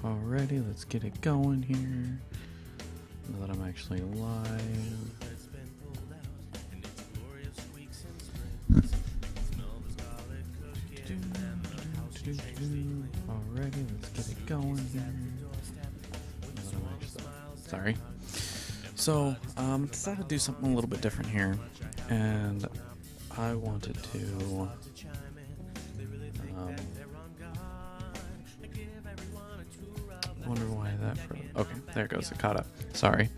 Alrighty, let's get it going here. Now that I'm actually live. Alrighty, let's get it going here. Now that I'm actually, sorry. So, decided to do something a little bit different here, and I wanted to wonder why that okay, there it goes, it caught up. Sorry.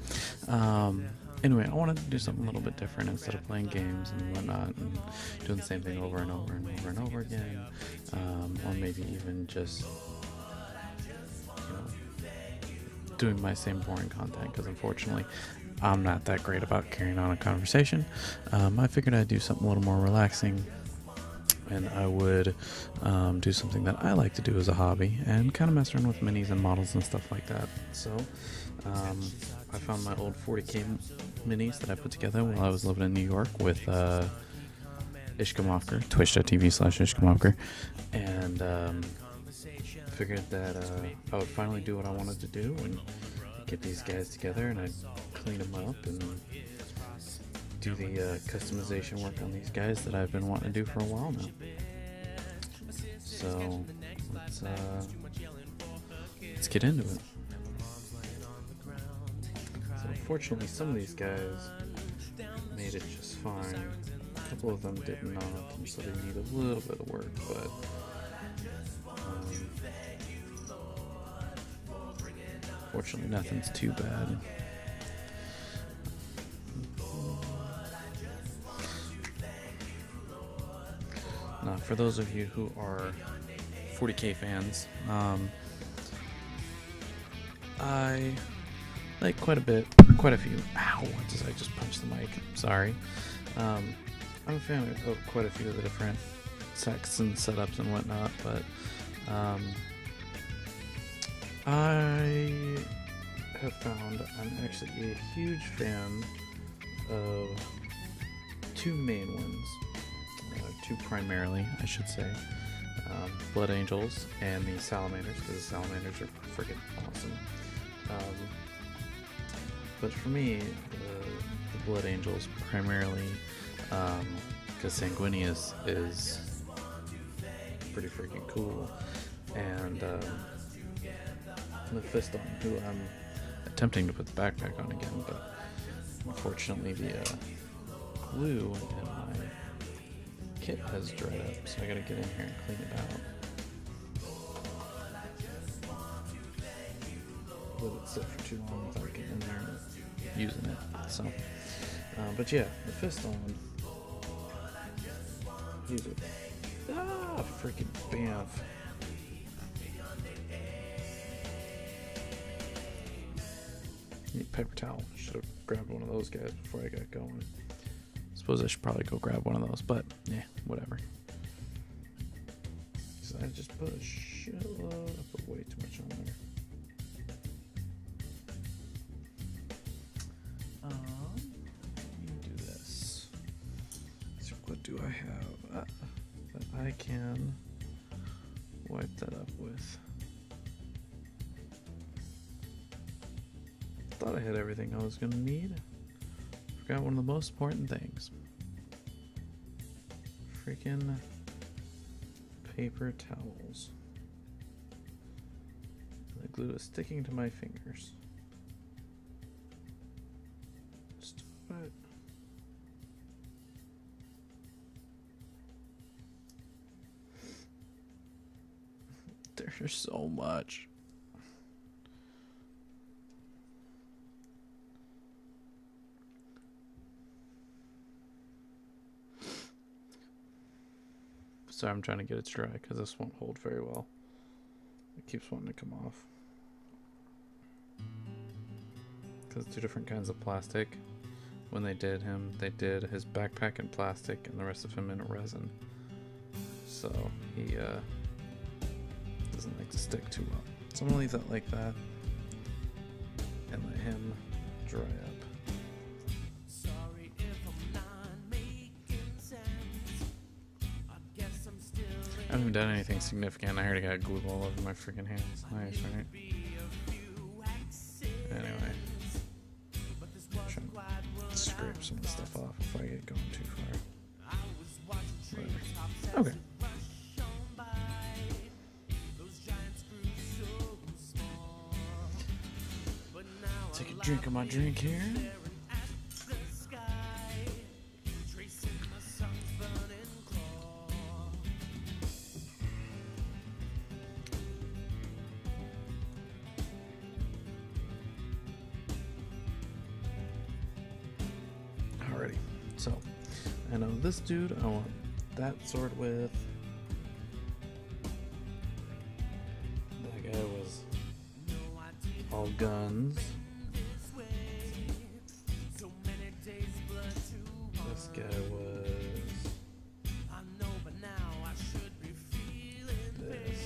Anyway, I wanted to do something a little bit different instead of playing games and whatnot and doing the same thing over and over and over and over again, or maybe even just doing my same boring content, because unfortunately I'm not that great about carrying on a conversation. I figured I'd do something a little more relaxing, and I would do something that I like to do as a hobby and kind of mess around with minis and models and stuff like that. So I found my old 40K minis that I put together while I was living in New York with Ishkamofker, twitch.tv/Ishkamofker, and figured that I would finally do what I wanted to do and get these guys together, and I'd clean them up and do the customization work on these guys that I've been wanting to do for a while now. So let's get into it. So unfortunately, some of these guys made it just fine. A couple of them did not, and so they need a little bit of work, but fortunately nothing's too bad. Now, for those of you who are 40K fans, I like quite a few. Ow, what did I just punch the mic? Sorry. I'm a fan of quite a few of the different sects and setups and whatnot, but I have found I'm actually a huge fan of two main ones. Two primarily, I should say. Blood Angels and the Salamanders, because the Salamanders are freaking awesome. But for me, the Blood Angels primarily, because Sanguine is pretty freaking cool, and the Fiston, who I'm attempting to put the backpack on again, but unfortunately the glue in my kit has dried up, so I gotta get in here and clean it out. Let it sit for too long without getting in there and using it. So, but yeah, the Fiston. Use it. Ah, freaking bamf. Need a paper towel. Should have grabbed one of those guys before I got going. Suppose I should probably go grab one of those, but yeah, whatever. So I just put a shitload. I put way too much on there. Do this. So what do I have that I can wipe that up with? Thought I had everything I was gonna need. Forgot one of the most important things. Freaking paper towels. The glue is sticking to my fingers. Stop it. There's so much. Sorry, I'm trying to get it dry because this won't hold very well. It keeps wanting to come off. Because two different kinds of plastic. When they did him, they did his backpack in plastic and the rest of him in resin. So he doesn't like to stick too well. So I'm gonna leave that like that and let him dry up. I haven't done anything significant. I already got glue all over my freaking hands. Nice, right? Anyway. Trying to scrape some of the stuff off if I get going too far. Whatever. Okay. Take a drink of my drink here. Alrighty, so I know this dude I want that sword with. That guy was all guns. This guy was this.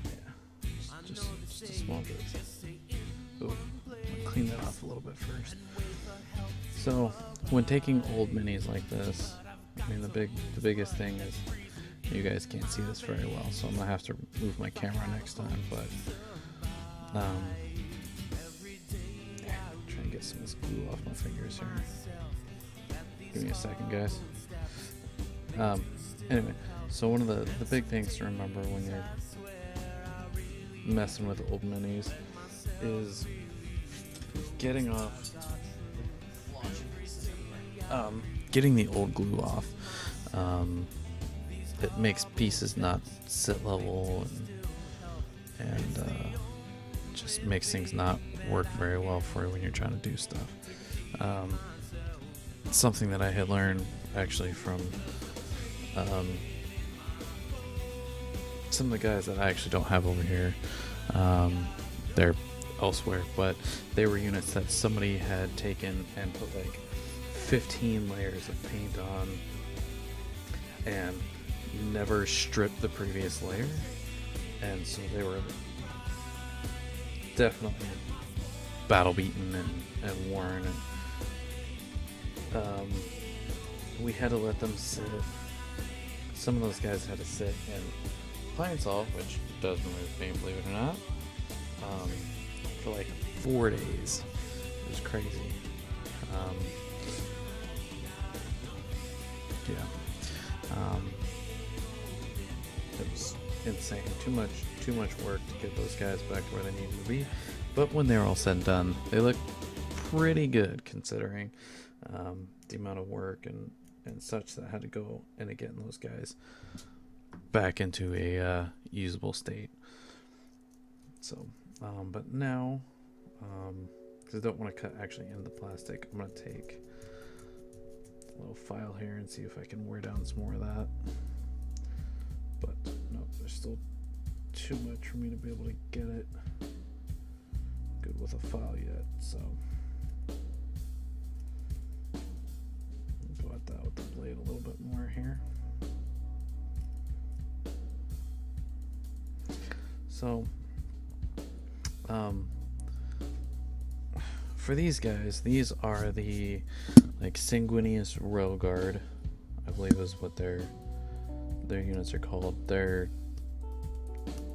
Yeah, just a small bit. Ooh, I'll clean that off a little bit first. So, when taking old minis like this, I mean the biggest thing is you guys can't see this very well, so I'm gonna have to move my camera next time. But yeah, try and get some of this glue off my fingers here. Give me a second, guys. Anyway, so one of the big things to remember when you're messing with old minis is getting the old glue off. It makes pieces not sit level and just makes things not work very well for you when you're trying to do stuff. It's something that I had learned actually from some of the guys that I actually don't have over here. They're elsewhere, but they were units that somebody had taken and put like 15 layers of paint on and never stripped the previous layer, and so they were definitely battle beaten and worn, and we had to let them sit. Some of those guys had to sit in pine salt, which does remove paint, believe it or not, for like 4 days. It was crazy. It was insane. Too much work to get those guys back to where they needed to be. But when they were all said and done, they looked pretty good considering the amount of work and such that had to go into getting those guys back into a usable state. So, but now, because I don't want to cut actually into the plastic, I'm going to take a little file here and see if I can wear down some more of that. But no, there's still too much for me to be able to get it good with a file yet, so go at that with the blade a little bit more here. So for these guys, these are the like Sanguine Gaurd, I believe is what their units are called. They're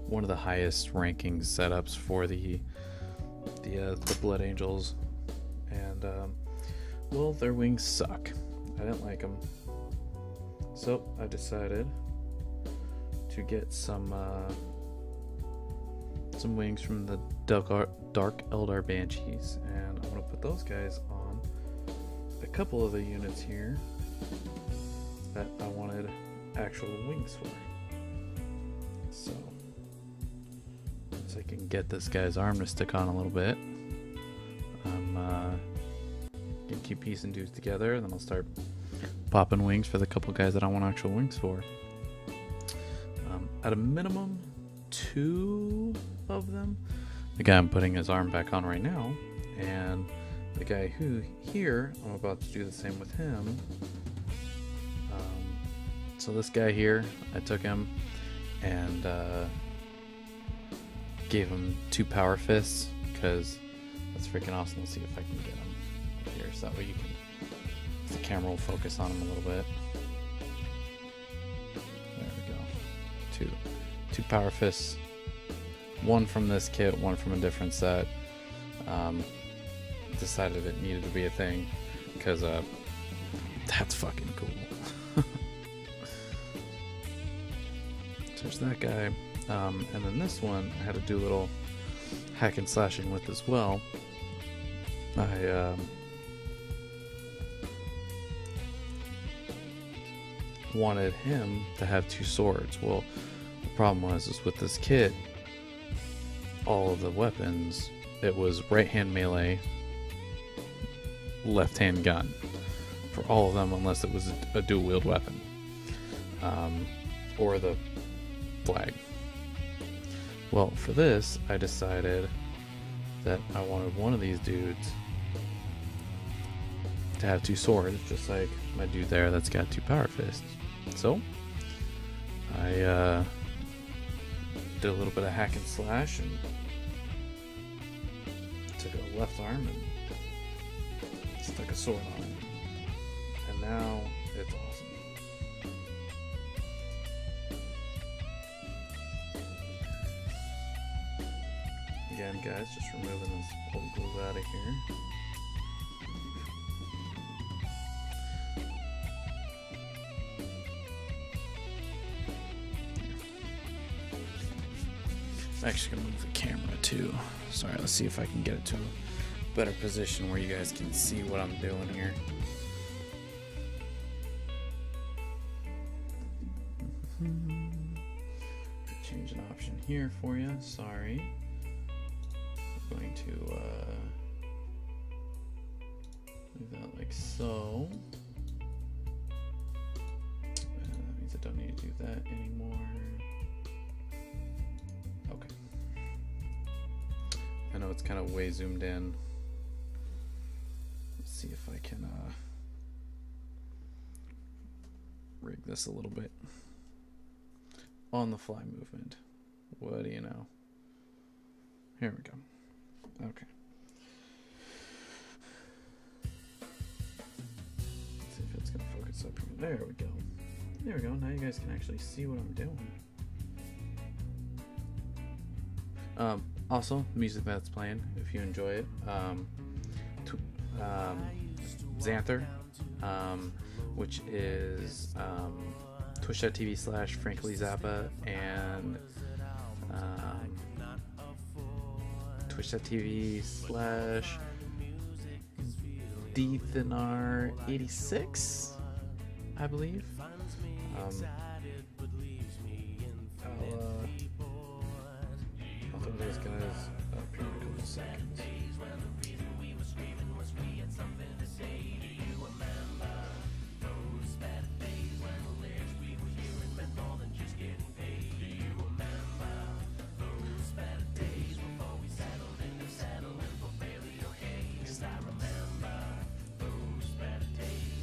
one of the highest ranking setups for the Blood Angels, and well, their wings suck. I didn't like them, so I decided to get some wings from the Dark Eldar Banshees, and I'm gonna put those guys on a couple of the units here that I wanted actual wings for. So once I can get this guy's arm to stick on a little bit, I'm gonna keep piecing dudes together, and then I'll start popping wings for the couple guys that I want actual wings for. At a minimum, 2 of them. The guy I'm putting his arm back on right now, and the guy who here, I'm about to do the same with him. So this guy here, I took him and gave him 2 power fists, because that's freaking awesome. Let's see if I can get him up here, so that way you can if the camera will focus on him a little bit. There we go. Two power fists. One from this kit, one from a different set. Decided it needed to be a thing because that's fucking cool. So there's that guy. And then this one I had to do a little hack and slashing with as well. I wanted him to have two swords. Well, the problem was with this kit, all of the weapons, it was right hand melee, left hand gun for all of them, unless it was a dual wield weapon, or the flag. Well, for this, I decided that I wanted one of these dudes to have two swords, just like my dude there that's got two power fists. So I did a little bit of hack and slash and took a left arm and stuck a sword on it, and now it's awesome. Again, guys, just removing this old glue out of here. I'm actually going to move the camera too. Sorry, let's see if I can get it to a better position where you guys can see what I'm doing here. Change an option here for you. Sorry. I'm going to move that like so. That means I don't need to do that anymore. Okay. I know it's kind of way zoomed in. Let's see if I can rig this a little bit. On the fly movement. What do you know? Here we go. Okay. Let's see if it's going to focus up here. There we go. There we go. Now you guys can actually see what I'm doing. Also, music that's playing, if you enjoy it. Xanther, which is twitch.tv/Frankly Zappa and twitch.tv/DthanR86, I believe. I'll throw those guys up here in a couple seconds.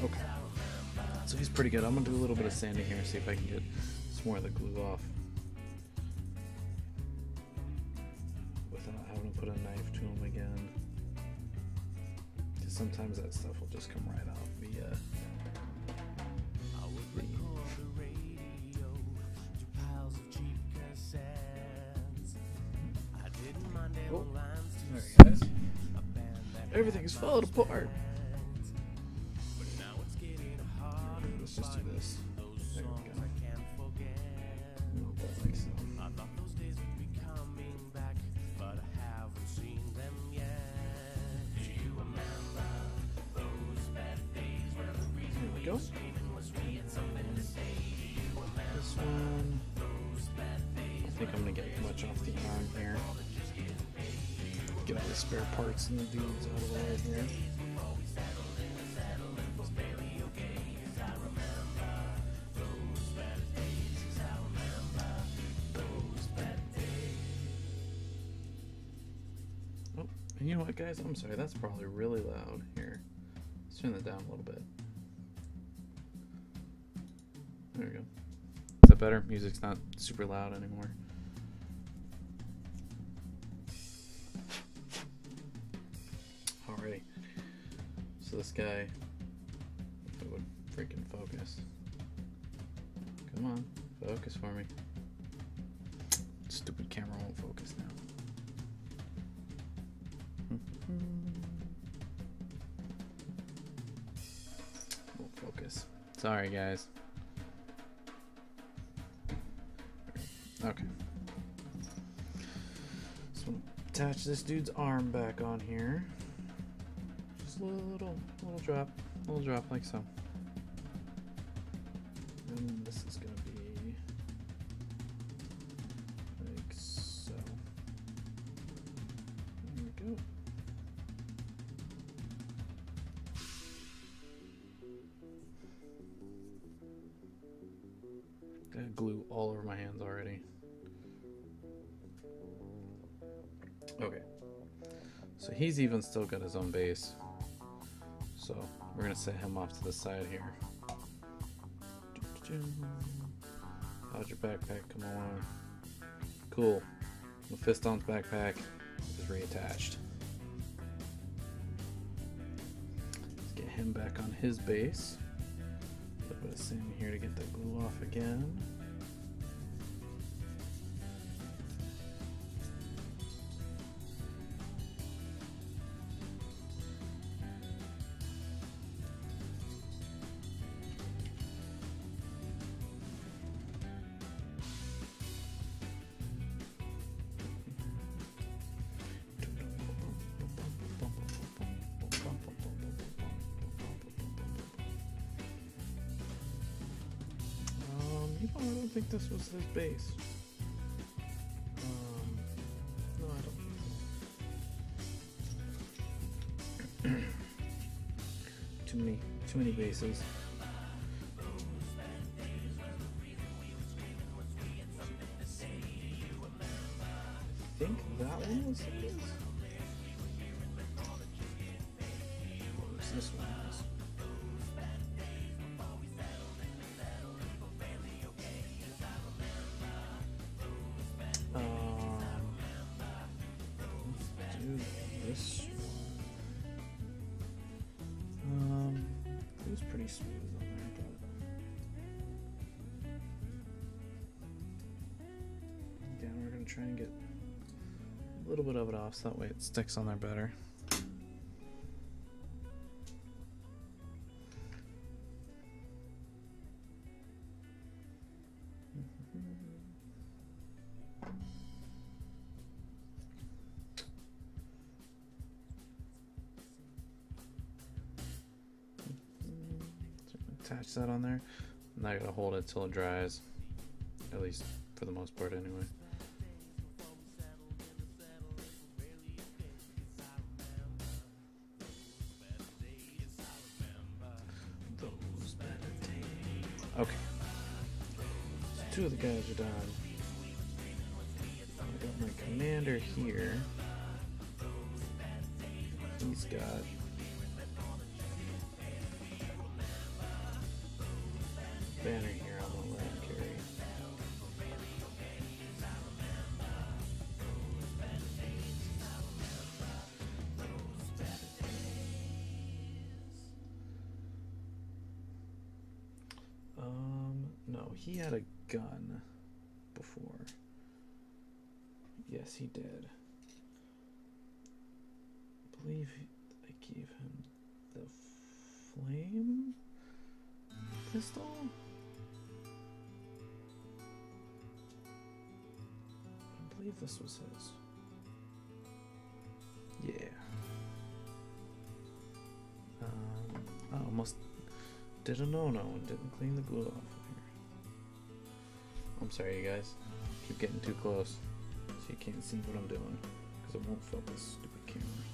Okay, so he's pretty good. I'm gonna do a little bit of sanding here, see if I can get some more of the glue off without having to put a knife to him again. Because sometimes that stuff will just come right off via oh, there you guys. Everything is falling apart. Let's just do this. There we go. Not that like so. There we go. This one. I think I'm gonna get much off the arm here. Get all the spare parts and the dudes out of the way here. And you know what, guys? I'm sorry, that's probably really loud. Here, let's turn that down a little bit. There we go. Is that better? Music's not super loud anymore. Alrighty. So this guy freaking focus. Come on, focus for me. Stupid camera won't focus now. Won't focus. Sorry, guys. Okay. So attach this dude's arm back on here. Just a little drop like so. And this is gonna be like so. There we go. Got glue all over my hands already. Okay. So he's even still got his own base. So we're gonna set him off to the side here. How's your backpack? Come on. Cool. Mephiston's backpack is reattached. Let's get him back on his base. A little bit of sand here to get the glue off again. I don't think this was his base. No, I don't think so. Too many bases. I think that one was his. What was this one? This one. It was pretty smooth on there, but again, we're gonna try and get a little bit of it off so that way it sticks on there better. Attach that on there. I'm not gonna hold it till it dries, at least for the most part anyway. Those better days. Okay, so 2 of the guys are done. I got my commander here. He's got banner here, I'm gonna let him carry. No, he had a gun before. Yes, he did. I believe I gave him the flame pistol? I believe this was his. Yeah. I almost did a no-no and didn't clean the glue off of here. I'm sorry, you guys. Keep getting too close so you can't see what I'm doing because it won't focus, stupid camera.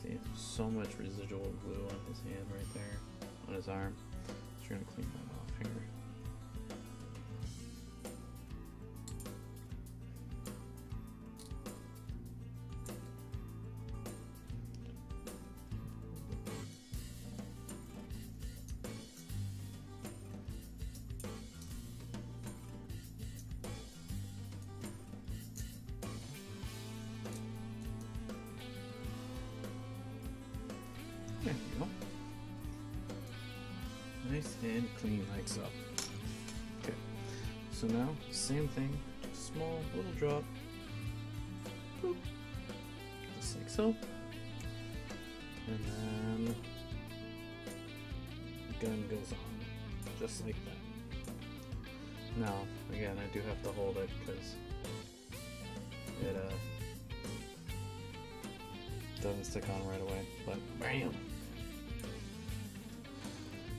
See, so much residual glue on his hand right there, on his arm. So you're gonna clean that off here. There you go. Nice and clean like so. Okay, so now same thing, just small little drop. Boop. Just like so. And then the gun goes on, just like that. Now, again, I do have to hold it because it doesn't stick on right away, but bam!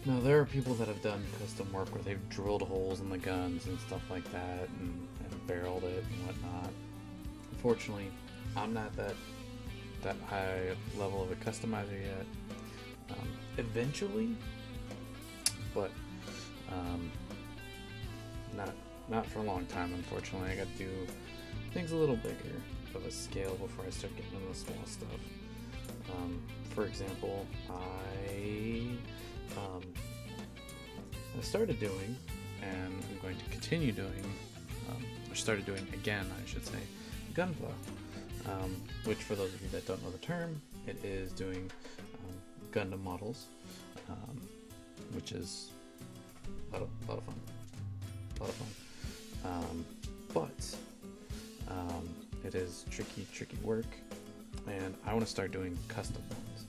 Now, there are people that have done custom work where they've drilled holes in the guns and stuff like that and barreled it and whatnot. Unfortunately, I'm not that high level of a customizer yet. Eventually, but not for a long time, unfortunately. I got to do things a little bigger of a scale before I start getting into the small stuff. For example, I started doing, and I'm going to continue doing, or started doing again, I should say, gunpla, which for those of you that don't know the term, it is doing Gundam models, which is a lot of fun. But it is tricky work, and I want to start doing custom ones.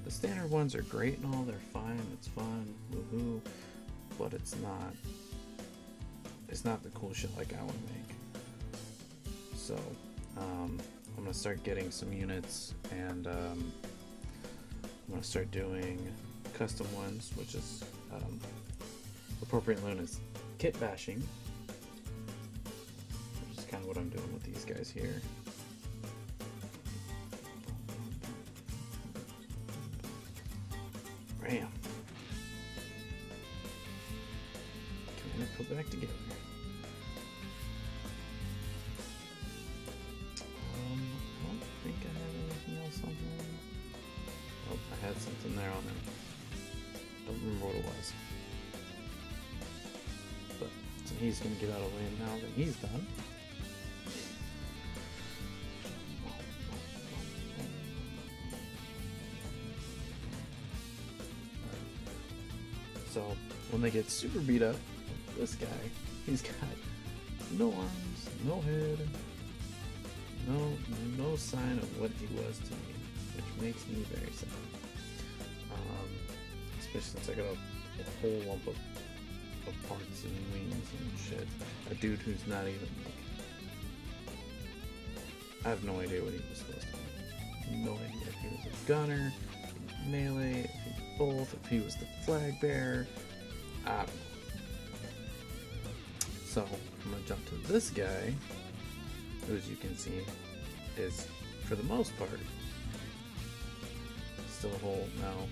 The standard ones are great and all, they're fine, it's fun, woohoo, but it's not the cool shit like I want to make. So I'm gonna start getting some units, and I'm gonna start doing custom ones, which is appropriately known as kit bashing, which is kind of what I'm doing with these guys here. Bam. Can I put back together? I don't think I have anything else on here. Oh, I had something there on there. Don't remember what it was. But so he's gonna get out of the way now that he's done. So when they get super beat up, this guy, he's got no arms, no head, no sign of what he was to me, which makes me very sad. Especially since I got a whole lump of parts and wings and shit. A dude who's not even like, I have no idea what he was supposed to be. No idea if he was a gunner, melee, if he was both, if he was the flag bearer. I don't know. So I'm gonna jump to this guy, who, as you can see, is for the most part still whole. Now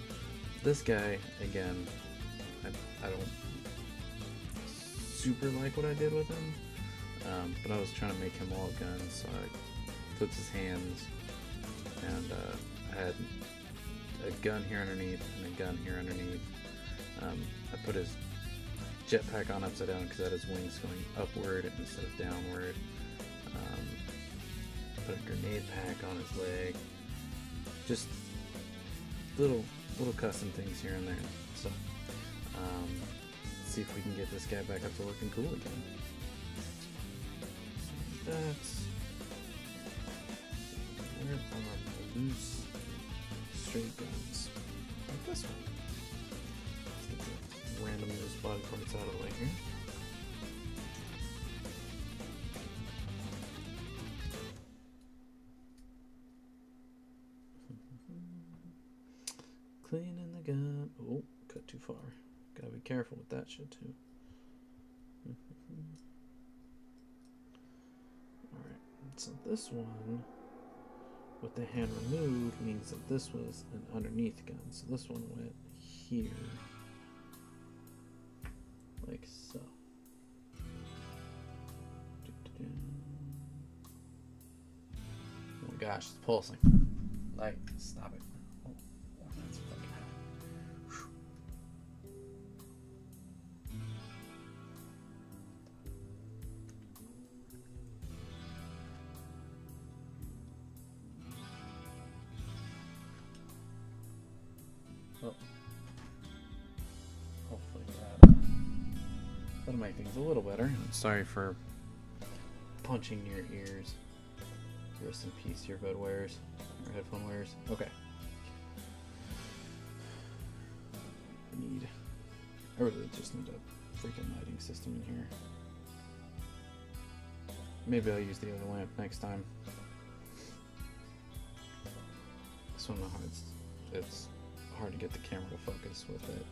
this guy, again, I don't super like what I did with him, but I was trying to make him all guns, so I flipped his hands, and I had a gun here underneath and a gun here underneath. I put his jetpack on upside down because I had his wings going upward instead of downward. Put a grenade pack on his leg. Just little custom things here and there. So let's see if we can get this guy back up to looking cool again. So that's where are the loose straight guns? Like this one. Let's get the random loose body parts out of the way here. Cleaning the gun. Oh, cut too far. Gotta be careful with that shit too. Alright, so this one with the hand removed means that this was an underneath gun. So this one went here. Like so. Oh my gosh, it's pulsing. Like, stop it. Oh, that's fucking hot. Well, hopefully that'll make things a little better. I'm sorry for punching your ears. Rest in peace, earbud wearers or headphone wearers. Okay. I really just need a freaking lighting system in here. Maybe I'll use the other lamp next time. This one, it's hard to get the camera to focus with it.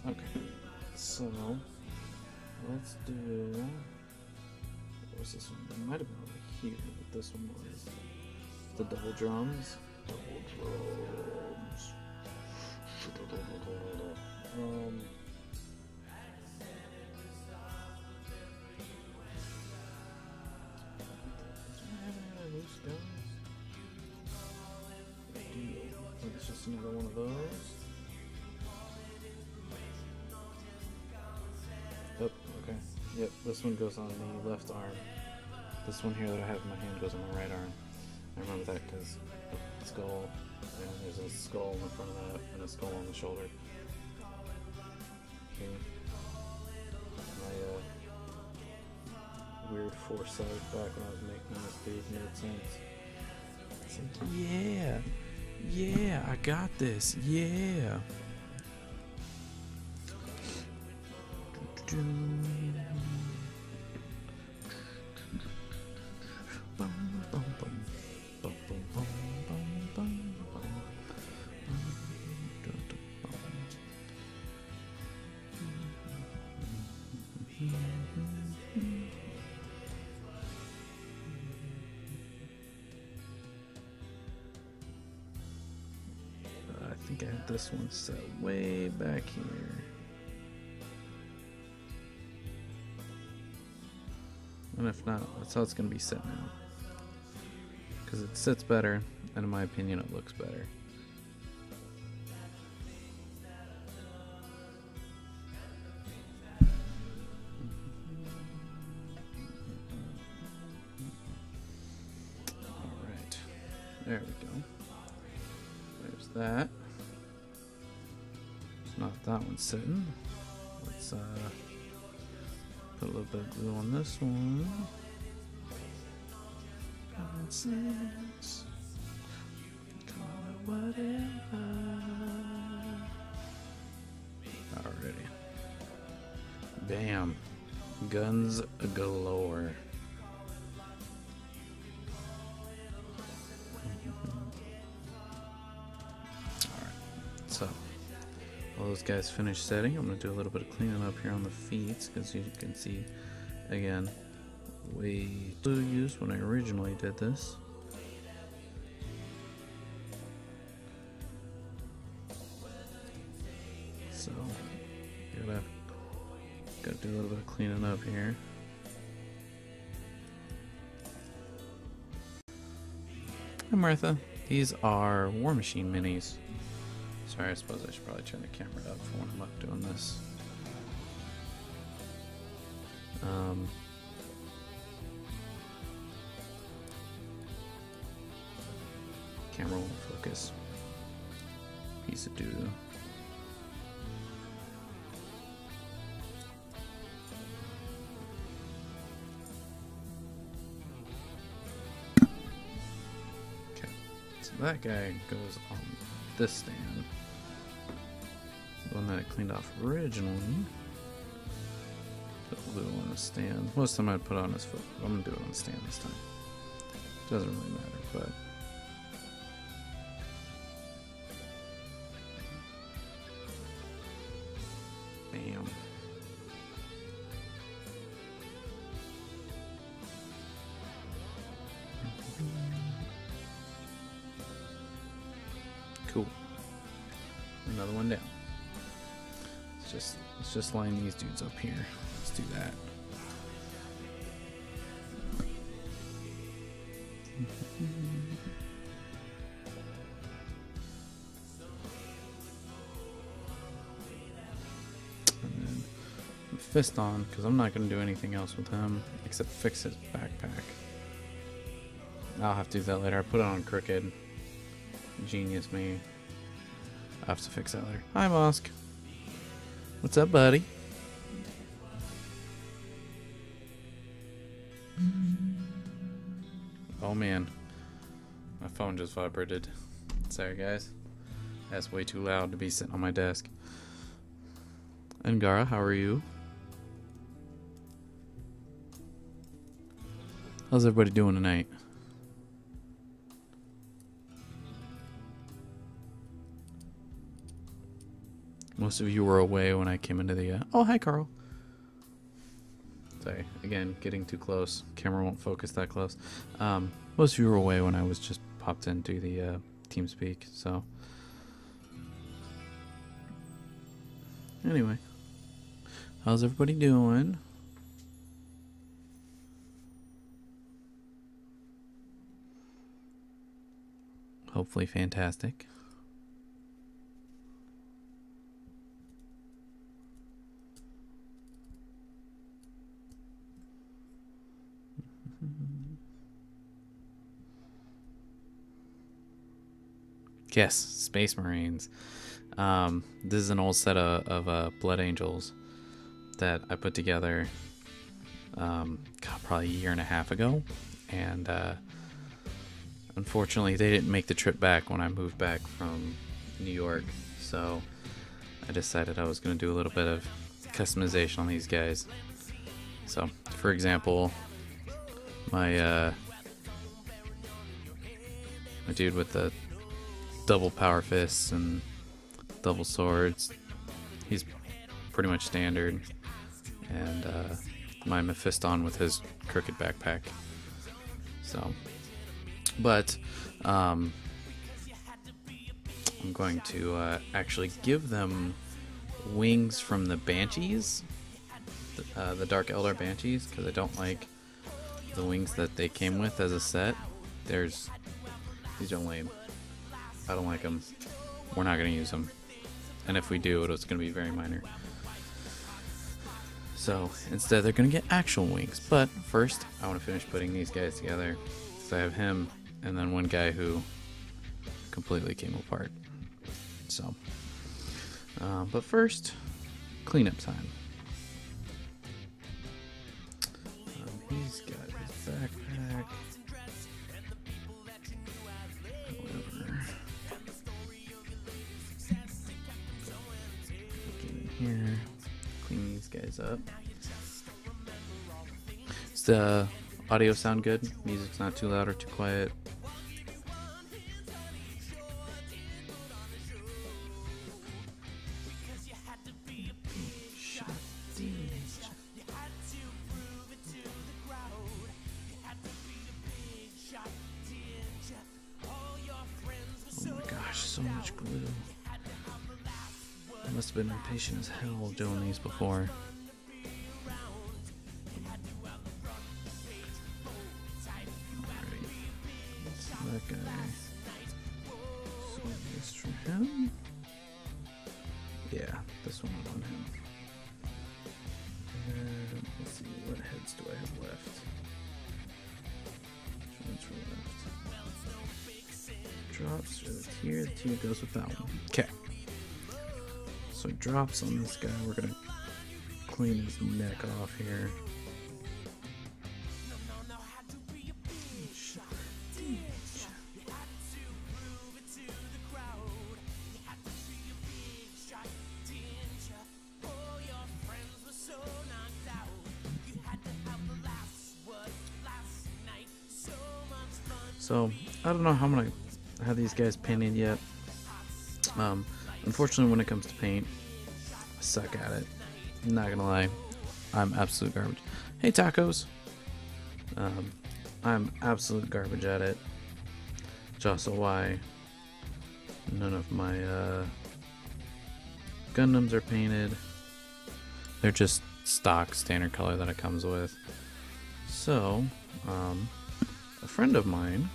Okay, so let's do. What was this one? It might have been over here, but this one was the double drums. Double drums. It's just another one of those. Oh, okay. Yep, this one goes on the left arm. This one here that I have in my hand goes on the right arm. I remember that because skull, and there's a skull in front of that, and a skull on the shoulder. Okay. My weird foresight back when I was making this dude made sense. It's like, yeah, I got this, yeah. I think I had this one set way back here. And if not, that's how it's going to be set now. Because it sits better, and in my opinion, it looks better. Alright. There we go. There's that. It's not that one sitting. Let's, put a little bit of glue on this one. Common sense. Call it whatever. Alrighty. Bam. Guns galore. Alright. So. While those guys finish setting, I'm going to do a little bit of cleaning up here on the feet, because you can see, again, way too used when I originally did this. So, gotta do a little bit of cleaning up here. Hi Martha, these are War Machine minis. Sorry, I suppose I should probably turn the camera up for when I'm up doing this. Camera won't focus. Piece of doo-doo. Okay, so that guy goes on this stand. The one that I cleaned off originally. Put glue on the stand. Most of the time I'd put it on his foot, but I'm gonna do it on the stand this time. Doesn't really matter, but bam. Cool. Another one down. Let's just line these dudes up here. Let's do that. fist on because I'm not going to do anything else with him except fix his backpack. I'll have to do that later. I put it on crooked. Genius me. I'll have to fix that later. Hi, Mosk. What's up, buddy? Oh man, my phone just vibrated. Sorry guys, that's way too loud to be sitting on my desk. Angara, how are you? How's everybody doing tonight? Most of you were away when I came into the oh, hi Carl. Sorry, again, getting too close. Camera won't focus that close. Most of you were away when I was just popped into the TeamSpeak, so. Anyway, how's everybody doing? Hopefully fantastic. Yes, Space Marines. This is an old set of Blood Angels that I put together probably a year and a half ago, and unfortunately they didn't make the trip back when I moved back from New York, so I decided I was going to do a little bit of customization on these guys. So, for example, my dude with the double power fists and double swords, he's pretty much standard, and my Mephiston with his crooked backpack. So, but I'm going to actually give them wings from the Banshees, the Dark Eldar Banshees, because I don't like the wings that they came with as a set. These are lame. I don't like them. We're not going to use them. And if we do, it's going to be very minor. So instead, they're going to get actual wings. But first, I want to finish putting these guys together. So I have him and then one guy who completely came apart. So, but first, cleanup time. He's got his backpack. Here, clean these guys up. Does the audio sound good? Music's not too loud or too quiet? Oh my gosh, so much glue. I must have been impatient as hell doing these before. Alright, so that guy. So this for him. Yeah, this one on him. And let's see, what heads do I have left? Which ones were left? Drops are here. The tier goes with that one. Okay. So drops on this guy. We're gonna clean his neck off here. So I don't know how I'm gonna have these guys painted yet. Unfortunately, when it comes to paint, I suck at it. I'm not gonna lie, I'm absolute garbage. Hey tacos! I'm absolute garbage at it. Which also why none of my Gundams are painted. They're just stock standard color that it comes with. So, a friend of mine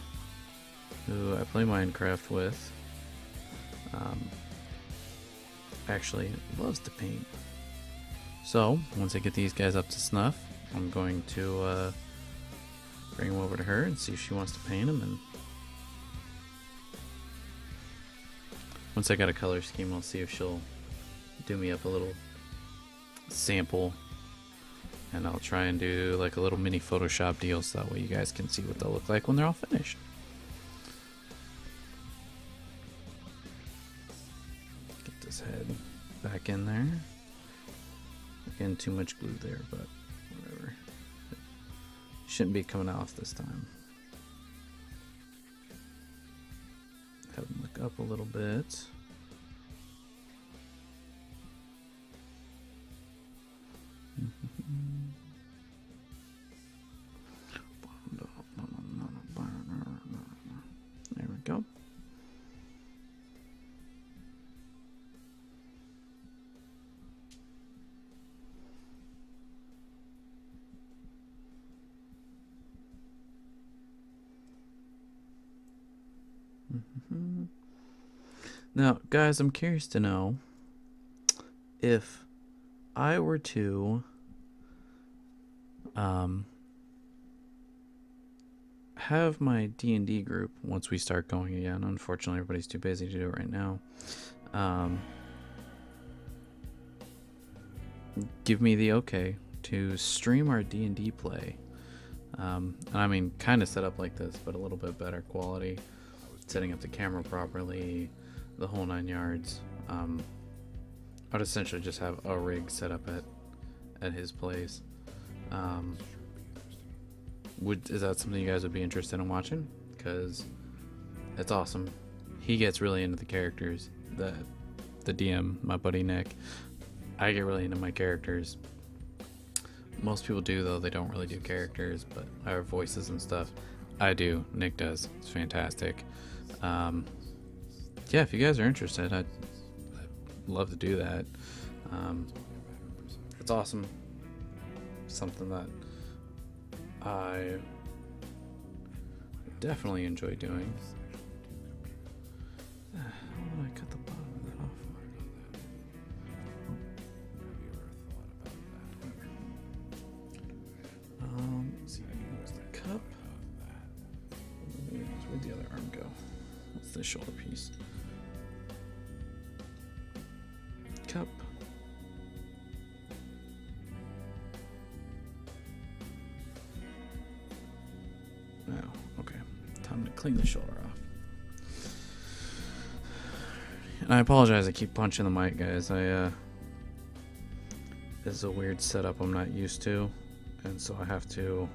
who I play Minecraft with actually loves to paint. So once I get these guys up to snuff, I'm going to bring them over to her and see if she wants to paint them. And once I got a color scheme, I'll see if she'll do me up a little sample, and I'll try and do like a little mini Photoshop deal so that way you guys can see what they'll look like when they're all finished. Get this head back in there. Again, too much glue there, but whatever. It shouldn't be coming off this time. Have them look up a little bit. There we go. Now, guys, I'm curious to know if I were to have my D&D group once we start going again. Unfortunately, everybody's too busy to do it right now. Give me the okay to stream our D&D play. And I mean, kind of set up like this, but a little bit better quality. Setting up the camera properly, the whole 9 yards. I'd essentially just have a rig set up at his place. Is that something you guys would be interested in watching? Because it's awesome. He gets really into the characters. The DM, my buddy Nick, I get really into my characters. Most people do, though. They don't really do characters, but our voices and stuff. I do. Nick does. It's fantastic. Yeah, if you guys are interested, I'd love to do that. It's awesome. Something that I definitely enjoy doing. How would I cut the bottom of that off? Let's see, where's the cup? Where'd the other arm go? What's the shoulder piece? Cup. Oh, okay. Time to clean the shoulder off. And I apologize, I keep punching the mic, guys. This is a weird setup I'm not used to, and so I have to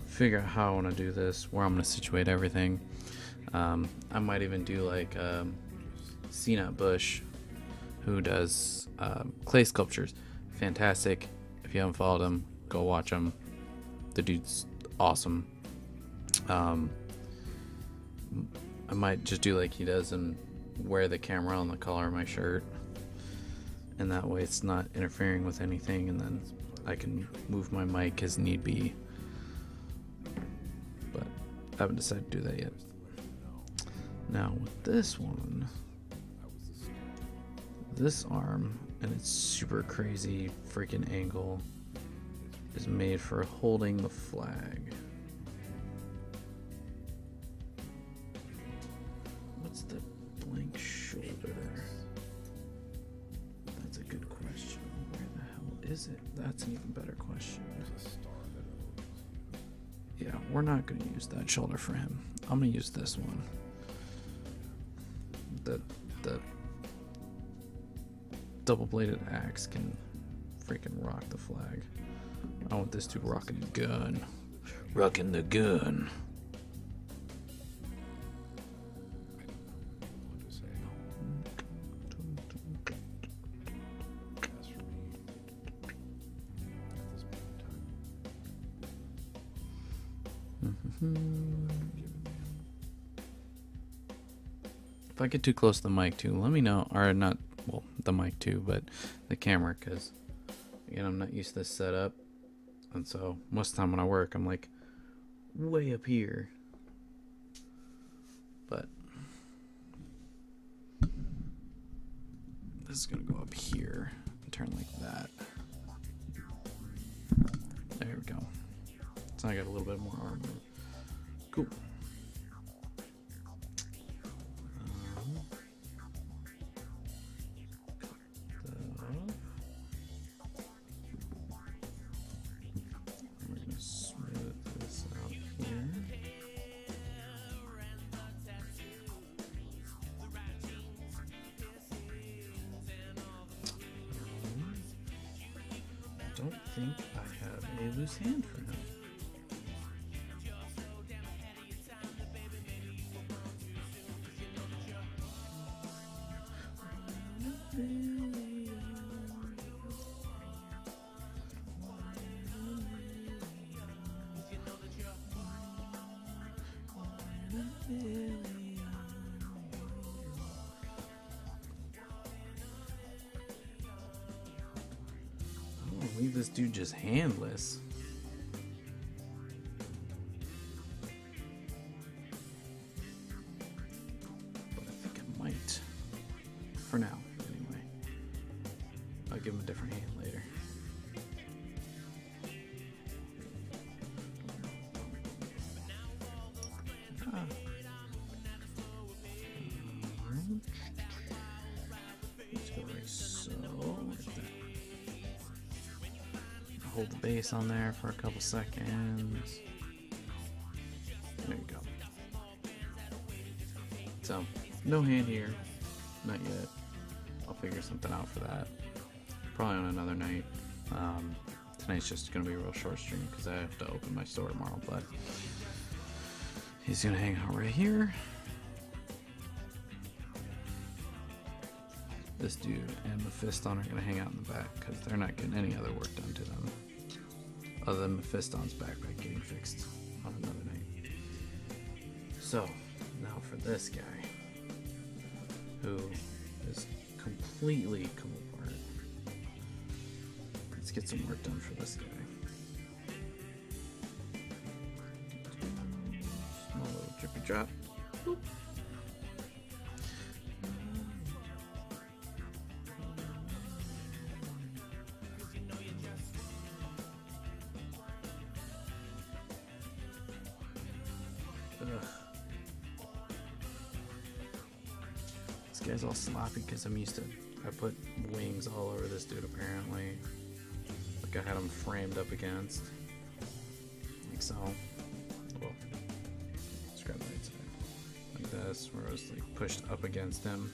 figure out how I want to do this, where I'm going to situate everything. I might even do like CNAT Bush, who does clay sculptures. Fantastic. If you haven't followed him, go watch him. The dude's awesome. I might just do like he does and wear the camera on the collar of my shirt, and that way it's not interfering with anything, and then I can move my mic as need be. But I haven't decided to do that yet. Now with this one, this arm and its super crazy freaking angle is made for holding the flag. What's the blank shoulder? That's a good question. Where the hell is it? That's an even better question. Yeah, we're not going to use that shoulder for him. I'm going to use this one. The double-bladed axe can freaking rock the flag. I want this dude rocking the gun. Rocking the gun. If I get too close to the mic too, let me know. Or not, well, the mic too, but the camera, because again, I'm not used to this setup, and so most of the time when I work, I'm like way up here. But this is gonna go up here and turn like that. go. So I got a little bit more armor. Cool. We're going to smooth this out here. I don't think I have a loose hand for him. Leave this dude just handless. But I think I might. For now, anyway. I'll give him a different hand later. Let's go like so. Like that. Hold the base on there for a couple seconds. There you go. So, no hand here. Not yet. I'll figure something out for that. Probably on another night. Tonight's just going to be a real short stream because I have to open my store tomorrow. But he's going to hang out right here. This dude and Mephiston are going to hang out in the back because they're not getting any other work done to them. Other than Mephiston's backpack getting fixed on another night. So, now for this guy, who is completely come apart. Let's get some work done for this guy. Small little drippy drop. Boop. This guy's all sloppy because I'm used to. I put wings all over this dude apparently. Like I had him framed up against. Like so. Well, let's grab the right side. Like this, where I was like pushed up against him.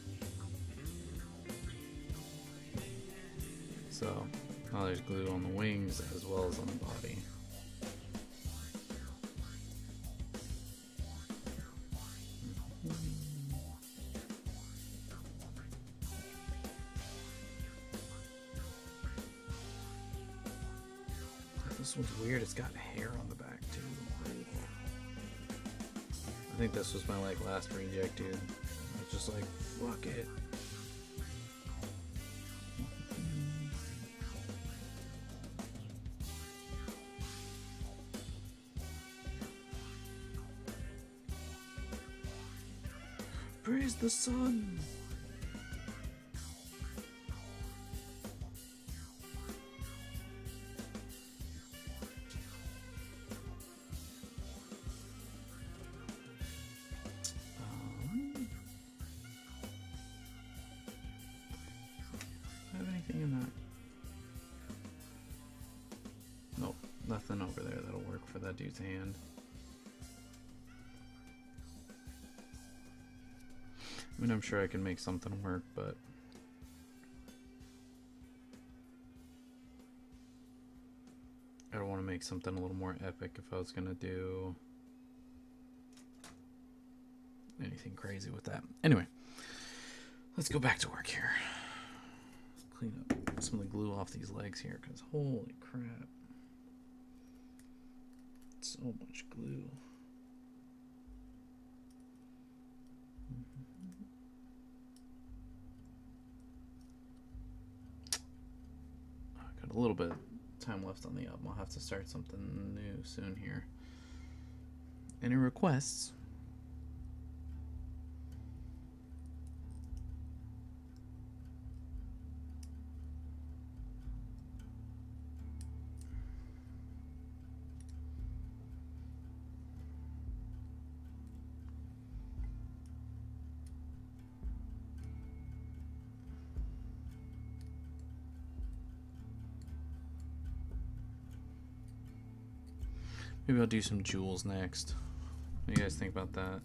So now there's glue on the wings as well as on the body. This one's weird, it's got hair on the back too. I think this was my like last reject, dude. I was just like, fuck it. Praise the sun. Have anything in that? Nope, nothing over there that'll work for that dude's hand. I mean, I'm sure I can make something work, but I don't want to make something a little more epic if I was gonna do anything crazy with that. Anyway, let's go back to work here. Clean up some of the glue off these legs here, because holy crap. So much glue. I got a little bit of time left on the album. I'll have to start something new soon here. Any requests? Maybe I'll do some Jewels next. What do you guys think about that?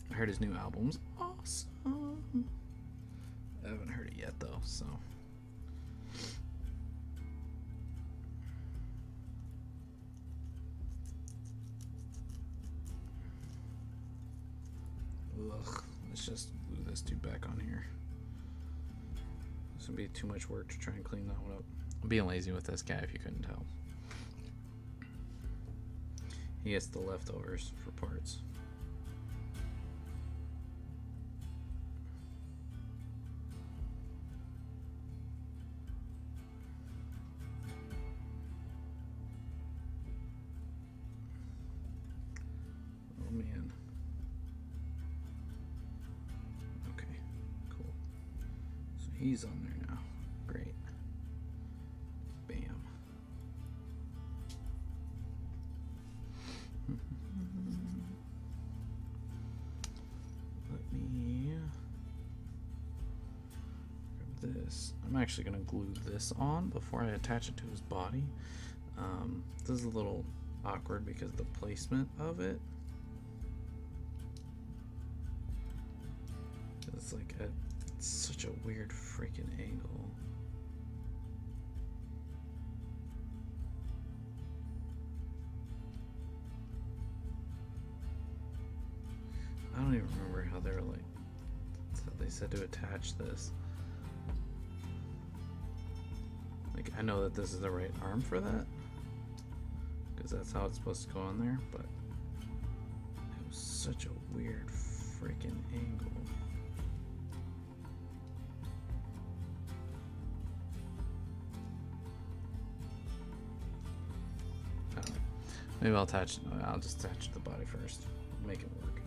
I heard his new album's awesome. I haven't heard it yet though, so. Ugh, let's just glue this dude back on here. This would be too much work to try and clean that one up. I'm being lazy with this guy if you couldn't tell. He gets the leftovers for parts. Oh man. Okay, cool. So he's on there now. Great. Bam. Let me grab this. I'm actually going to glue this on before I attach it to his body. This is a little awkward because of the placement of it. It's like it's such a weird freaking angle. I don't even remember how they were like, they said to attach this. Like, I know that this is the right arm for that, because that's how it's supposed to go on there, but it was such a weird freaking angle. I don't know. Maybe I'll just attach the body first, make it work.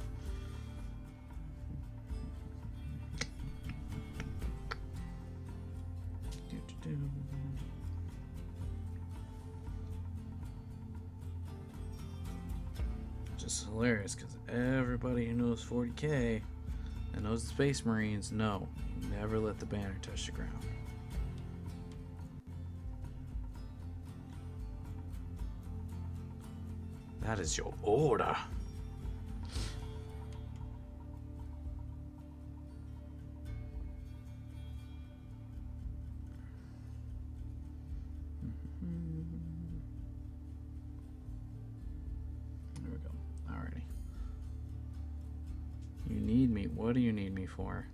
Just hilarious because everybody who knows 40K and knows the Space Marines know never let the banner touch the ground. That is your order. There we go. Alrighty. You need me. What do you need me for?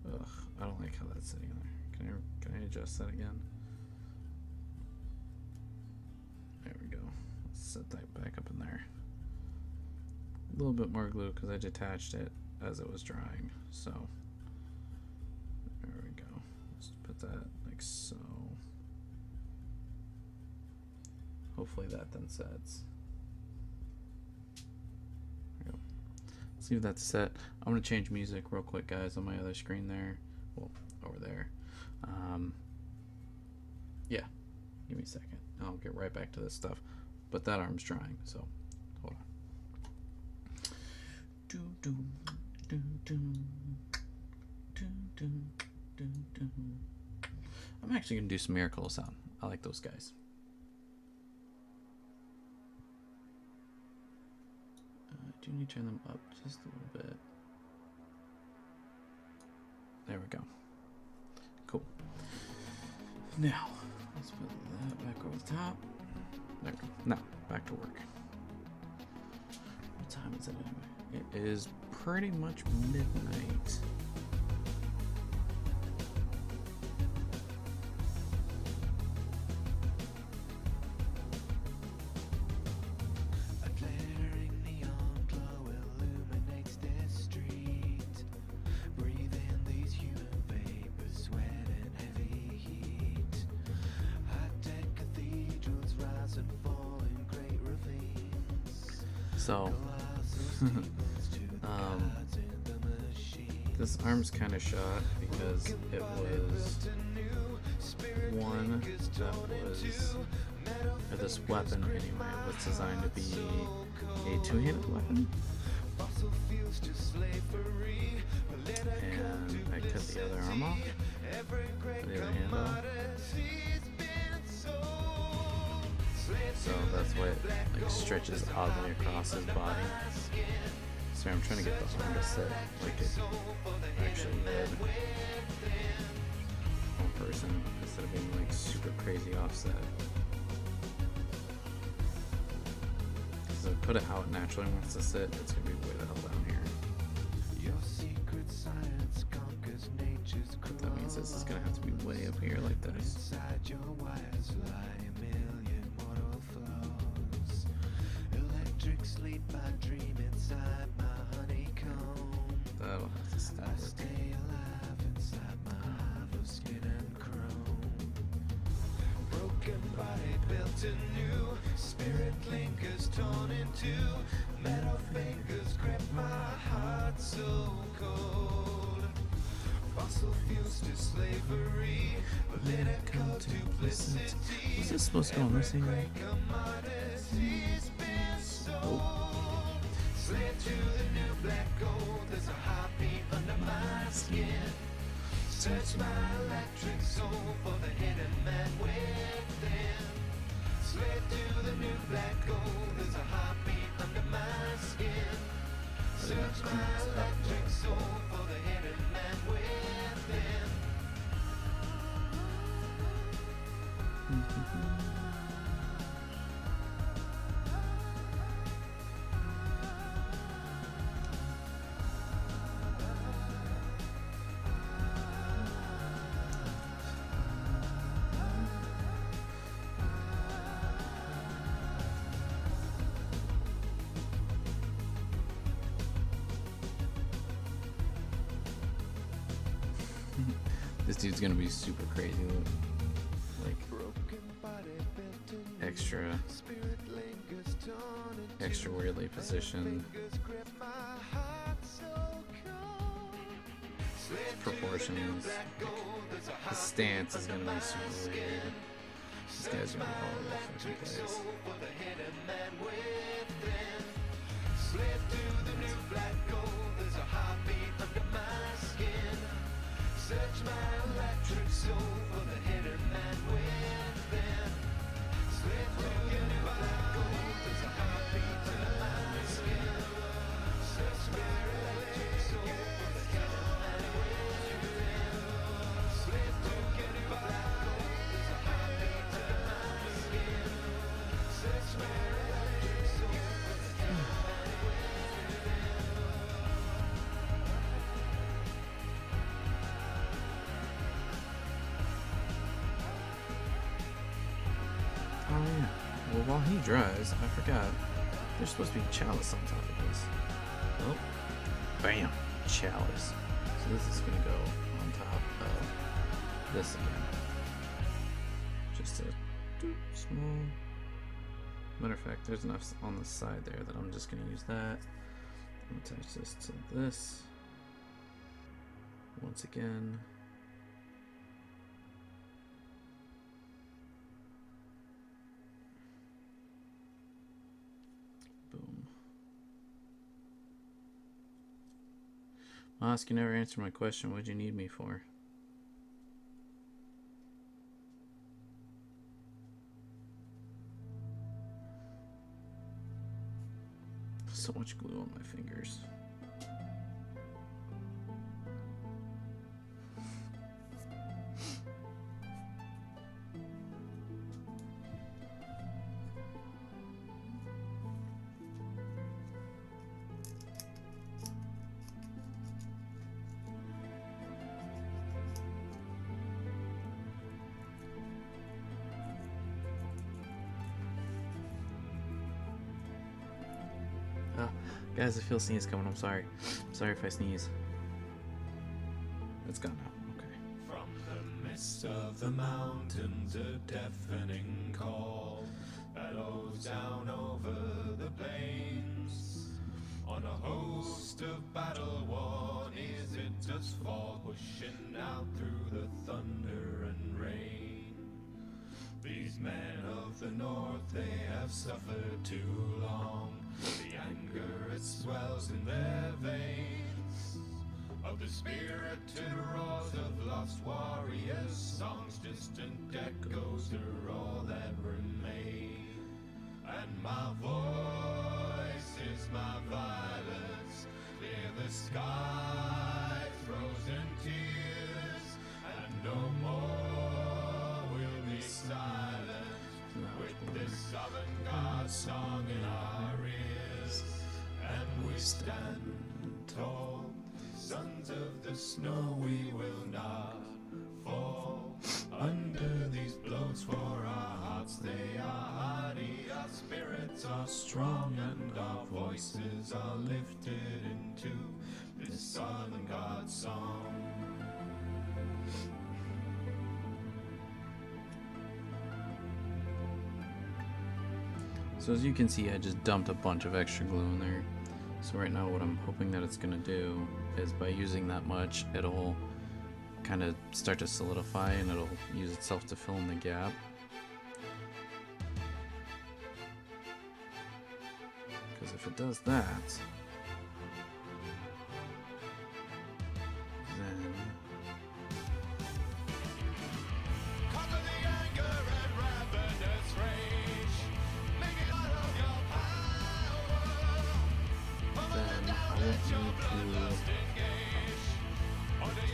Ugh, I don't like how that's sitting there. Can I adjust that again? There we go. Let's set that back up in there. A little bit more glue because I detached it as it was drying. So there we go. Let's put that like so. Hopefully that then sets. There we go. See if that's set. I'm gonna change music real quick, guys, on my other screen there. Well, over there. Yeah, give me a second. I'll get right back to this stuff. But that arm's drying, so hold on. I'm actually gonna do some Miracle sound. I like those guys. Do you need to turn them up just a little bit? There we go. Cool. Now, let's put that back over the top. There we go. Now, back to work. What time is it anyway? It is pretty much midnight. So, this arm's kind of shot because it was one that was, or this weapon anyway, was designed to be a two-handed weapon. And I cut the other arm off, the other hand off. So that's why it like stretches oddly across his body. Sorry, I'm trying to get the arm to sit like it actually would one person instead of being like super crazy offset. So put it how it naturally wants to sit, it's gonna be way the hell down here. That means this is gonna have to be way up here like this. That'll have to stay alive inside my hive of skin and chrome. Broken body built anew, spirit linkers torn in two, metal fingers grip my heart so cold. Fossil fuels to slavery, political duplicity. Was this supposed to go on this thing? Oh. Slave to the new black gold, there's a heartbeat under my skin. Search my electric soul for the hidden man within. Slave to the new black gold, there's a heartbeat under my skin. Search my electric soul for the hidden man within. This dude's gonna be super crazy, like extra weirdly positioned. Proportions. Like, his stance is gonna be super weird. This guy's gonna be all over the fucking place. Search my electric soul for the hidden man within. Slip through the new black gold, there's a heartbeat under my skin. Search my electric soul for the hidden man within. Slip through the new black gold, there's a heartbeat under my skin. Search my electric soul for the hidden man within. Oh yeah, well while he dries, I forgot, there's supposed to be chalice on top of this. Oh, bam, chalice. So this is gonna go on top of this again. Just a small, matter of fact, there's enough on the side there that I'm just gonna use that. Attach this to this. Once again. Boom. Mosk, you never answered my question. What'd you need me for? So much glue on my fingers. Guys, I feel a sneeze coming. I'm sorry. I'm sorry if I sneeze. It's gone now. Okay. From the midst of the mountains, a deafening call bellows down over the plains. On a host of battle-worn, is it just fall pushing out through the thunder and rain? These men of the north, they have suffered too long. The anger, it swells in their veins. Of the spirited roars of lost warriors, songs, distant echoes are all that remain. And my voice is my violence, clear the sky, frozen tears, and no more will be silent with this avant-garde song in our ears. And we stand tall, sons of the snow, we will not fall under these blows, for our hearts they are hardy, our spirits are strong, and our voices are lifted into this avant-garde song. So as you can see, I just dumped a bunch of extra glue in there. So right now what I'm hoping that it's going to do is by using that much, it'll kind of start to solidify and it'll use itself to fill in the gap. Because if it does that, then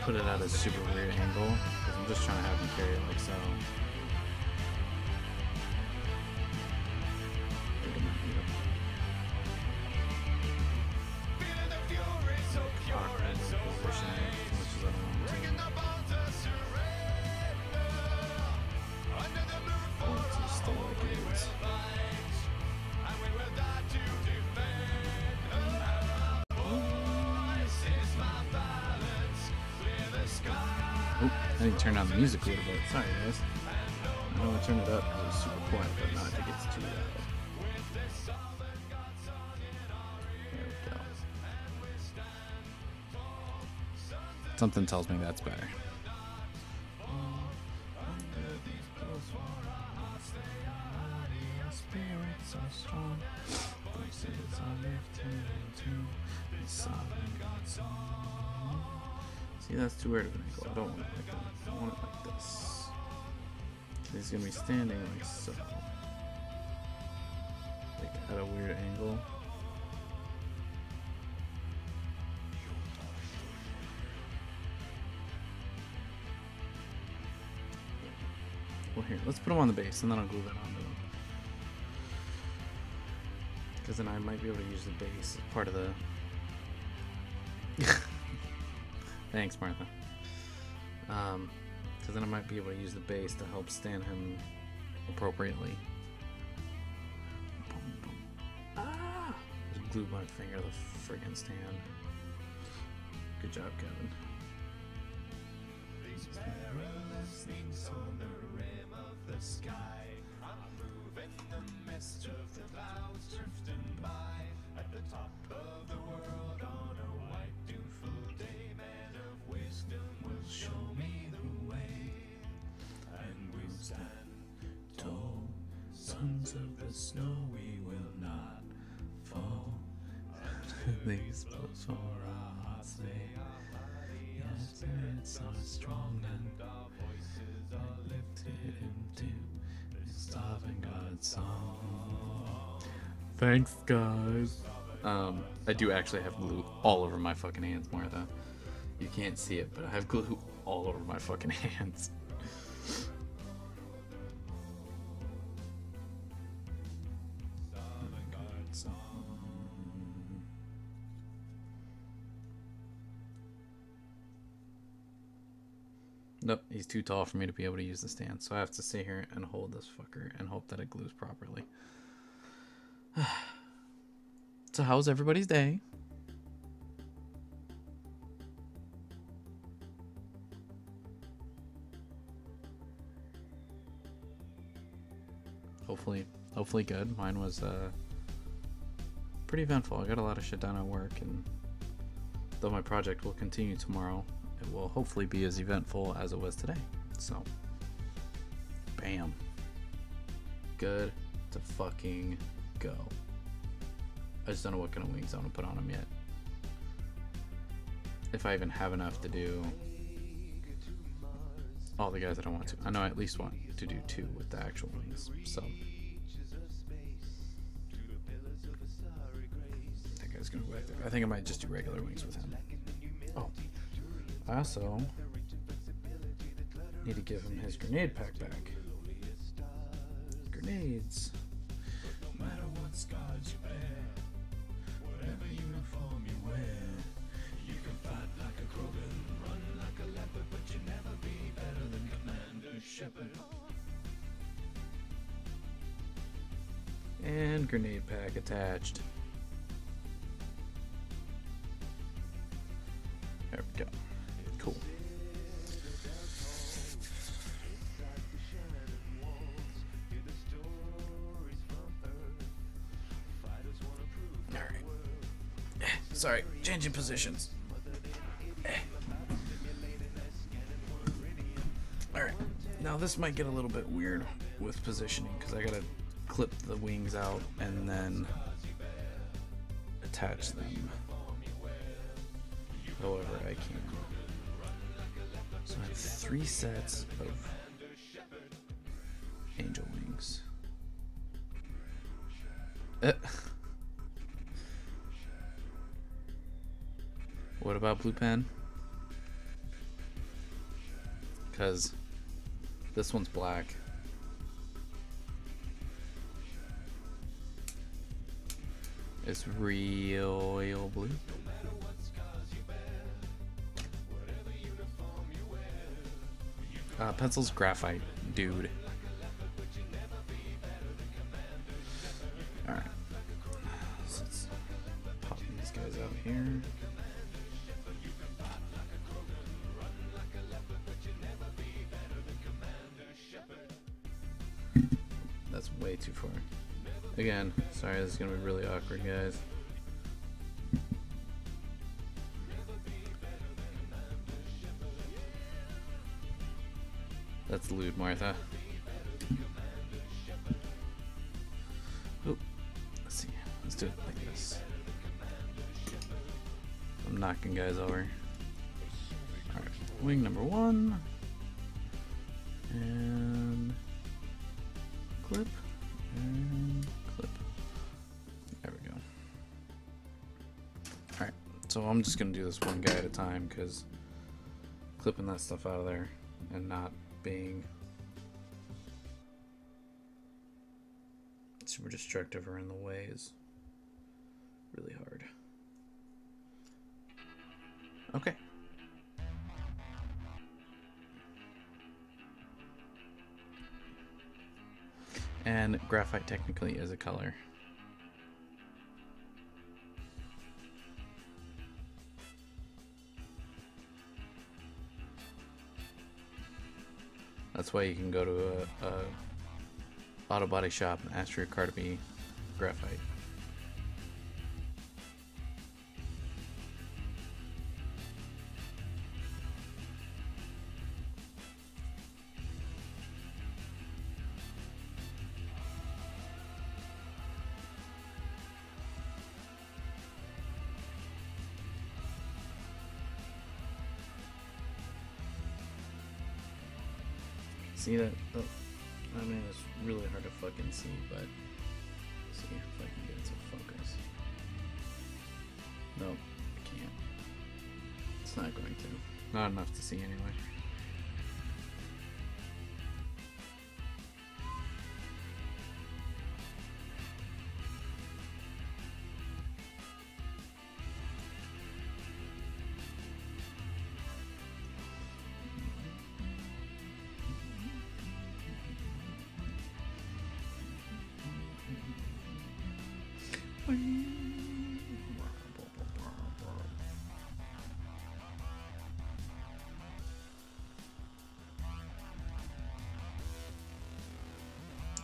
put it at a super weird angle, because I'm just trying to have him carry it like so. I need to turn down the music a little bit. Sorry, guys. I know I turned it up because it was super quiet, but not to get too loud. There we go. Something tells me that's better. See, that's too weird of an angle. I don't want it like that. I want it like this. He's gonna be standing like so. Like at a weird angle. Well, here, let's put him on the base and then I'll glue that onto him. Because then I might be able to use the base as part of the. Thanks, Martha. Because then I might be able to use the base to help stand him appropriately. Ah! Just glued my finger to the friggin' stand. Good job, Kevin. These perilous things on the rim of the sky are moving the mist of the clouds drifting by at the top of the world on a white beautiful day. Man of wisdom will show me the way, and we'll stand tall, sons of the snow, we will not fall. These blows for our hearts, they are mighty, our spirits are strong, and our voices are lifted into this avant-garde song. Thanks, guys. I do actually have glue all over my fucking hands, Martha. You can't see it, but I have glue all over my fucking hands. Nope, he's too tall for me to be able to use the stand, so I have to sit here and hold this fucker and hope that it glues properly. So how's everybody's day? Hopefully good. Mine was pretty eventful. I got a lot of shit done at work, and though my project will continue tomorrow, it will hopefully be as eventful as it was today. So, bam. good to fucking go. I just don't know what kind of wings I'm gonna put on them yet. If I even have enough to do all the guys that I want to. I know I at least want to do 2 with the actual wings, so. That guy's gonna go back there. I think I might just do regular wings with him. Oh. I also need to give him his grenade pack back. Grenades. No matter what scars you bear, whatever uniform you wear, you can fight like a Krogan, run like a leopard, but you'll never be better than Commander Shepard. And grenade pack attached. There we go. Cool. Alright. Sorry, changing positions. Alright. Now this might get a little bit weird with positioning because I gotta clip the wings out and then attach them however I can. So I have 3 sets of angel wings. What about blue pen? Because this one's black. It's real blue. Pencil's graphite, dude. Alright. So let's pop these guys out here. That's way too far. Again, sorry, this is gonna be really awkward, guys. That's lewd, Martha. Oh, let's see. Let's do it like this. I'm knocking guys over. Alright, wing number 1. And clip. And clip. There we go. Alright, so I'm just going to do this one guy at a time because clipping that stuff out of there and not being super destructive or in the way is really hard. Okay. And graphite technically is a color. That's why you can go to a auto body shop and ask for your car to be graphite. See that? Oh, I mean, it's really hard to fucking see, but see if I can get it to focus. Nope, I can't. It's not going to. Not enough to see anyway.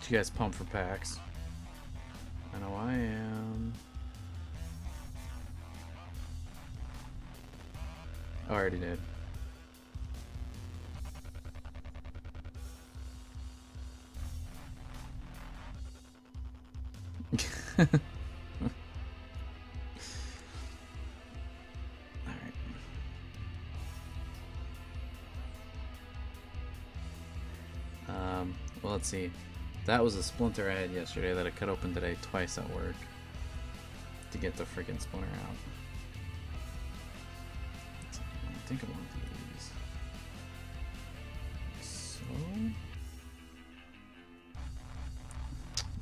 You guys pumped for packs? I know I am. Oh, I already did. Alright. Well, let's see. That was a splinter I had yesterday that I cut open today twice at work to get the freaking splinter out. I think I want these. So,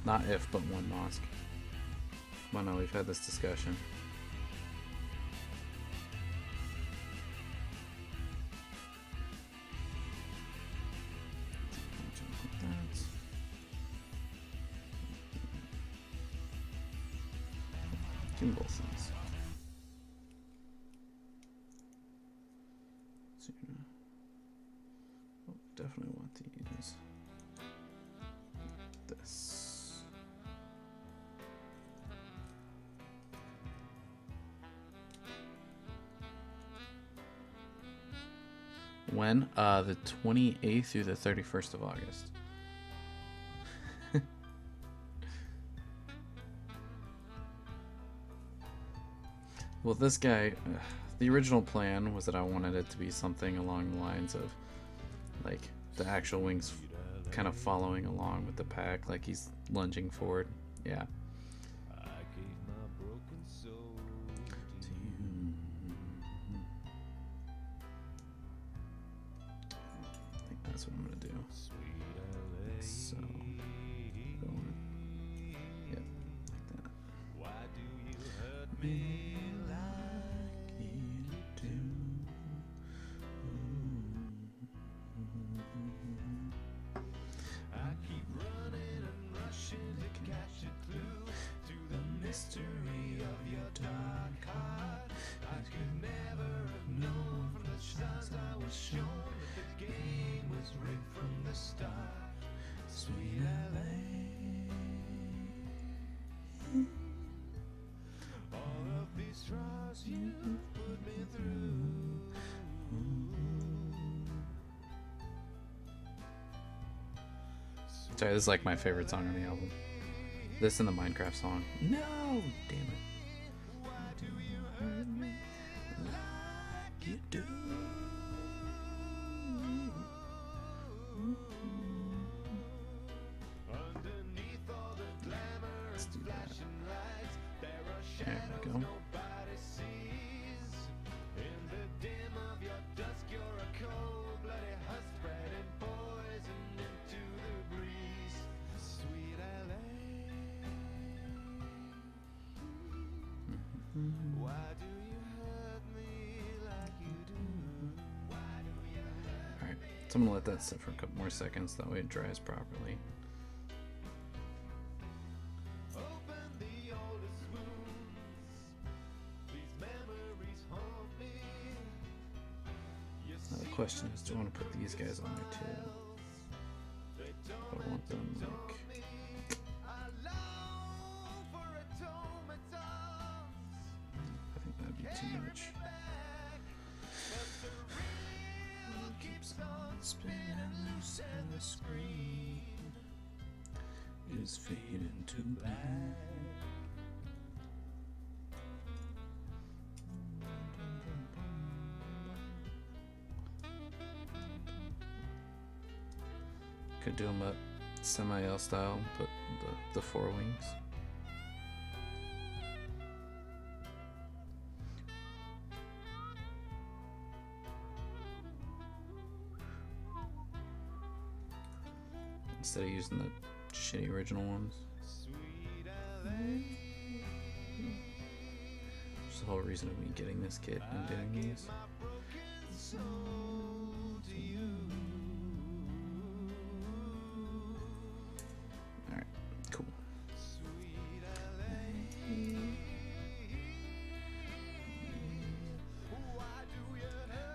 not if, but one mosque. Well, no, we've had this discussion. Give me both these. So, oh, definitely want to use this. When? The 28th through the 31st of August. Well, this guy, the original plan was that I wanted it to be something along the lines of, like, the actual wings kind of following along with the pack, like he's lunging forward. Yeah. I think that's what I'm gonna do. So, yeah, like that. Why do you hurt me? Mystery of your dark heart. I could never have known from the stars I was shown that the game was rigged from the start. Sweet LA. All of these trials you put me through. Sorry, this is like my favorite song on the album. This and the Minecraft song. No, damn it. Why do you hurt me like you do? Underneath all the glamour and flashing lights, there are shadows nobody sees. In the dim of your dusk, you're a cold-blooded husk spreading poison into the breeze. Sweet LA. Why do you hurt me like you do? Why do you hurt me? Alright, so I'm gonna let that sit for a couple more seconds, that way it dries properly. Open the oldest wounds. These memories haunt me. Now the question is, do I want to put these guys on there too? I want them like... too much. Keeps on spinning loose and the screen is fading to black. Could do them up semi-L style, but the four wings. Instead of using the shitty original ones. That's the whole reason of me getting this kit and doing these. Alright, cool.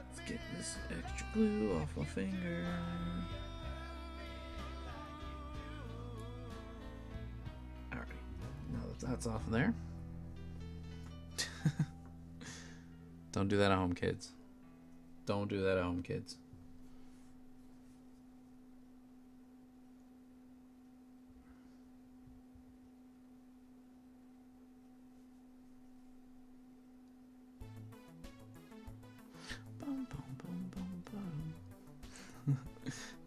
Let's get this extra glue off my finger. That's off of there. Don't do that at home, kids. Don't do that at home, kids.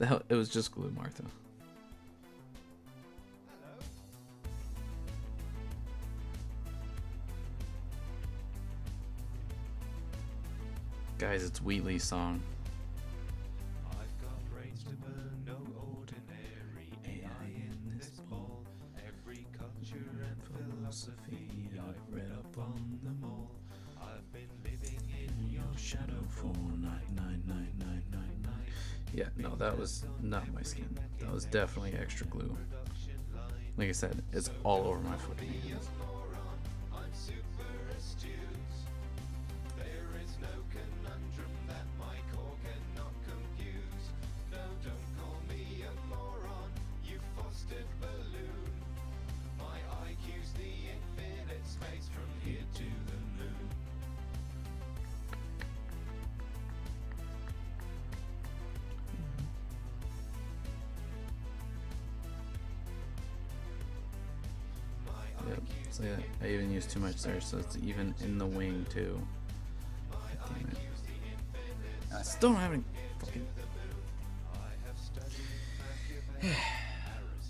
It was just glue, Martha. Guys, it's Wheatley's song. I've got brains to burn, no ordinary AI in this ball. Every culture and philosophy, I've read up on them all. I've been living in your shadow for 99999. Yeah, no, that was not my skin. That was definitely extra glue. Like I said, it's all over my foot. I'm super astute. There is no conundrum that my core cannot compute. No, don't call me a moron, you fostered balloon. My IQ's the infinite space from here to the moon. Yep, so yeah, I even used too much there, so it's even in the wing too. Damn it. I still don't have any fucking...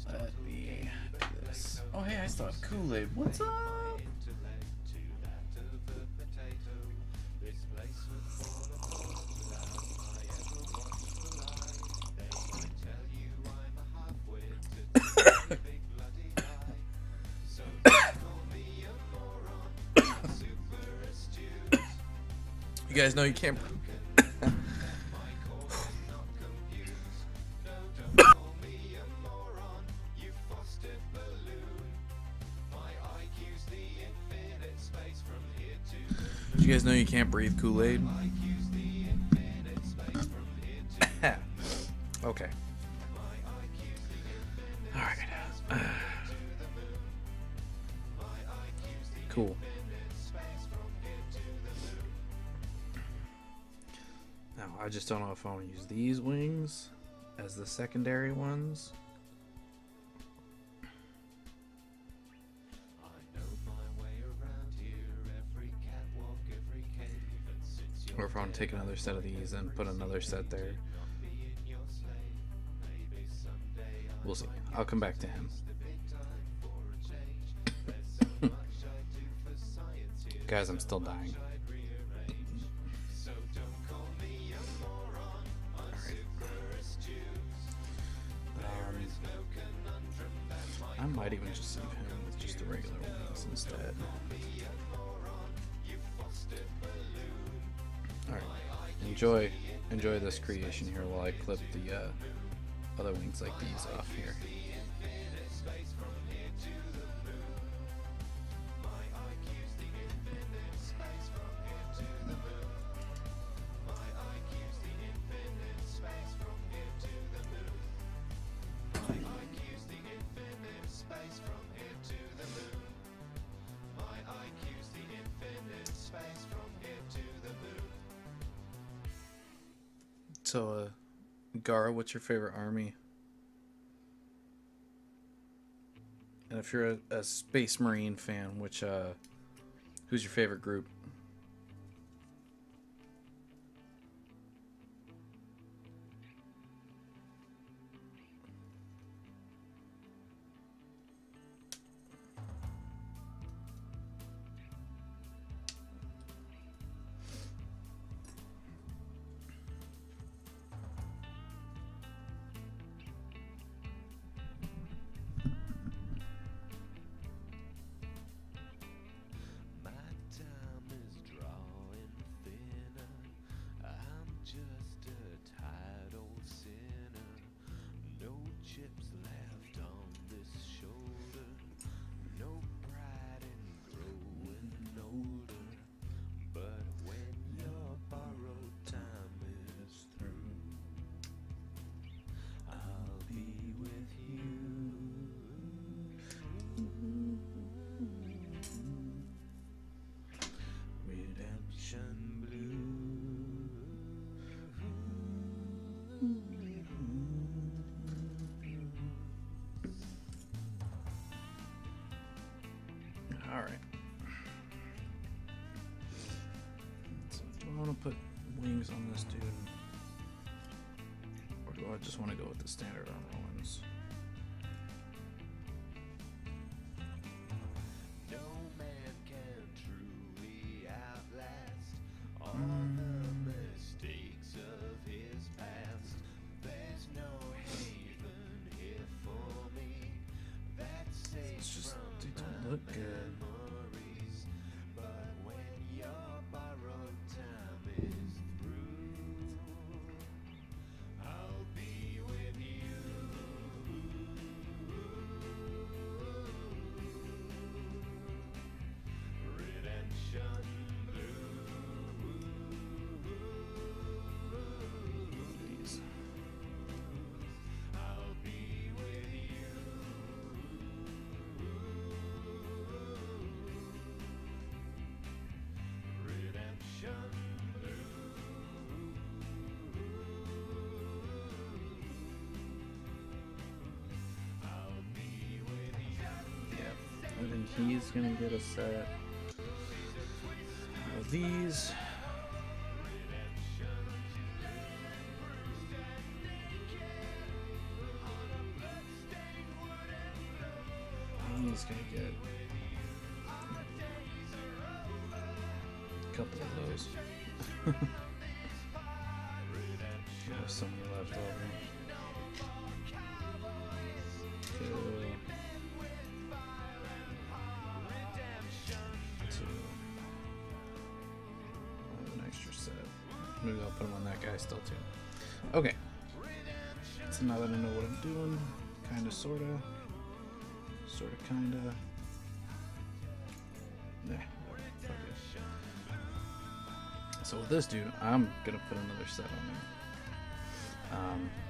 Let me do this. Oh hey, I still have Kool-Aid. What's up? You guys know you can't. You guys know you can't breathe Kool-Aid? Okay. Alright. Cool. Now, I just don't know if I want to use these wings as the secondary ones. Or if I want to take another set of these and put another set there. We'll see. I'll come back to him. Guys, I'm still dying. I might even just leave him with just the regular ones instead. Alright, enjoy this creation here while I clip the other wings like these off here. So, Gaurd, what's your favorite army? And if you're a Space Marine fan, who's your favorite group? Alright. So do I want to put wings on this dude? Or do I I just want to go with the standard armor ones. No man can truly outlast all the mistakes of his past. There's no haven here for me that's safe It's just, from they don't look good. memories. But when your borrowed time is through, I'll be with you. Redemption These. I'll be with you. Redemption I'll be with you. Yeah, I think he's gonna get a set of these. He's gonna get a couple of those. There's some left over. Two. I have an extra set. Maybe I'll put them on that guy still too. Okay. So now that I know what I'm doing, kinda, sorta, kinda. Nah, whatever. Fuck it. So with this dude, I'm gonna put another set on him.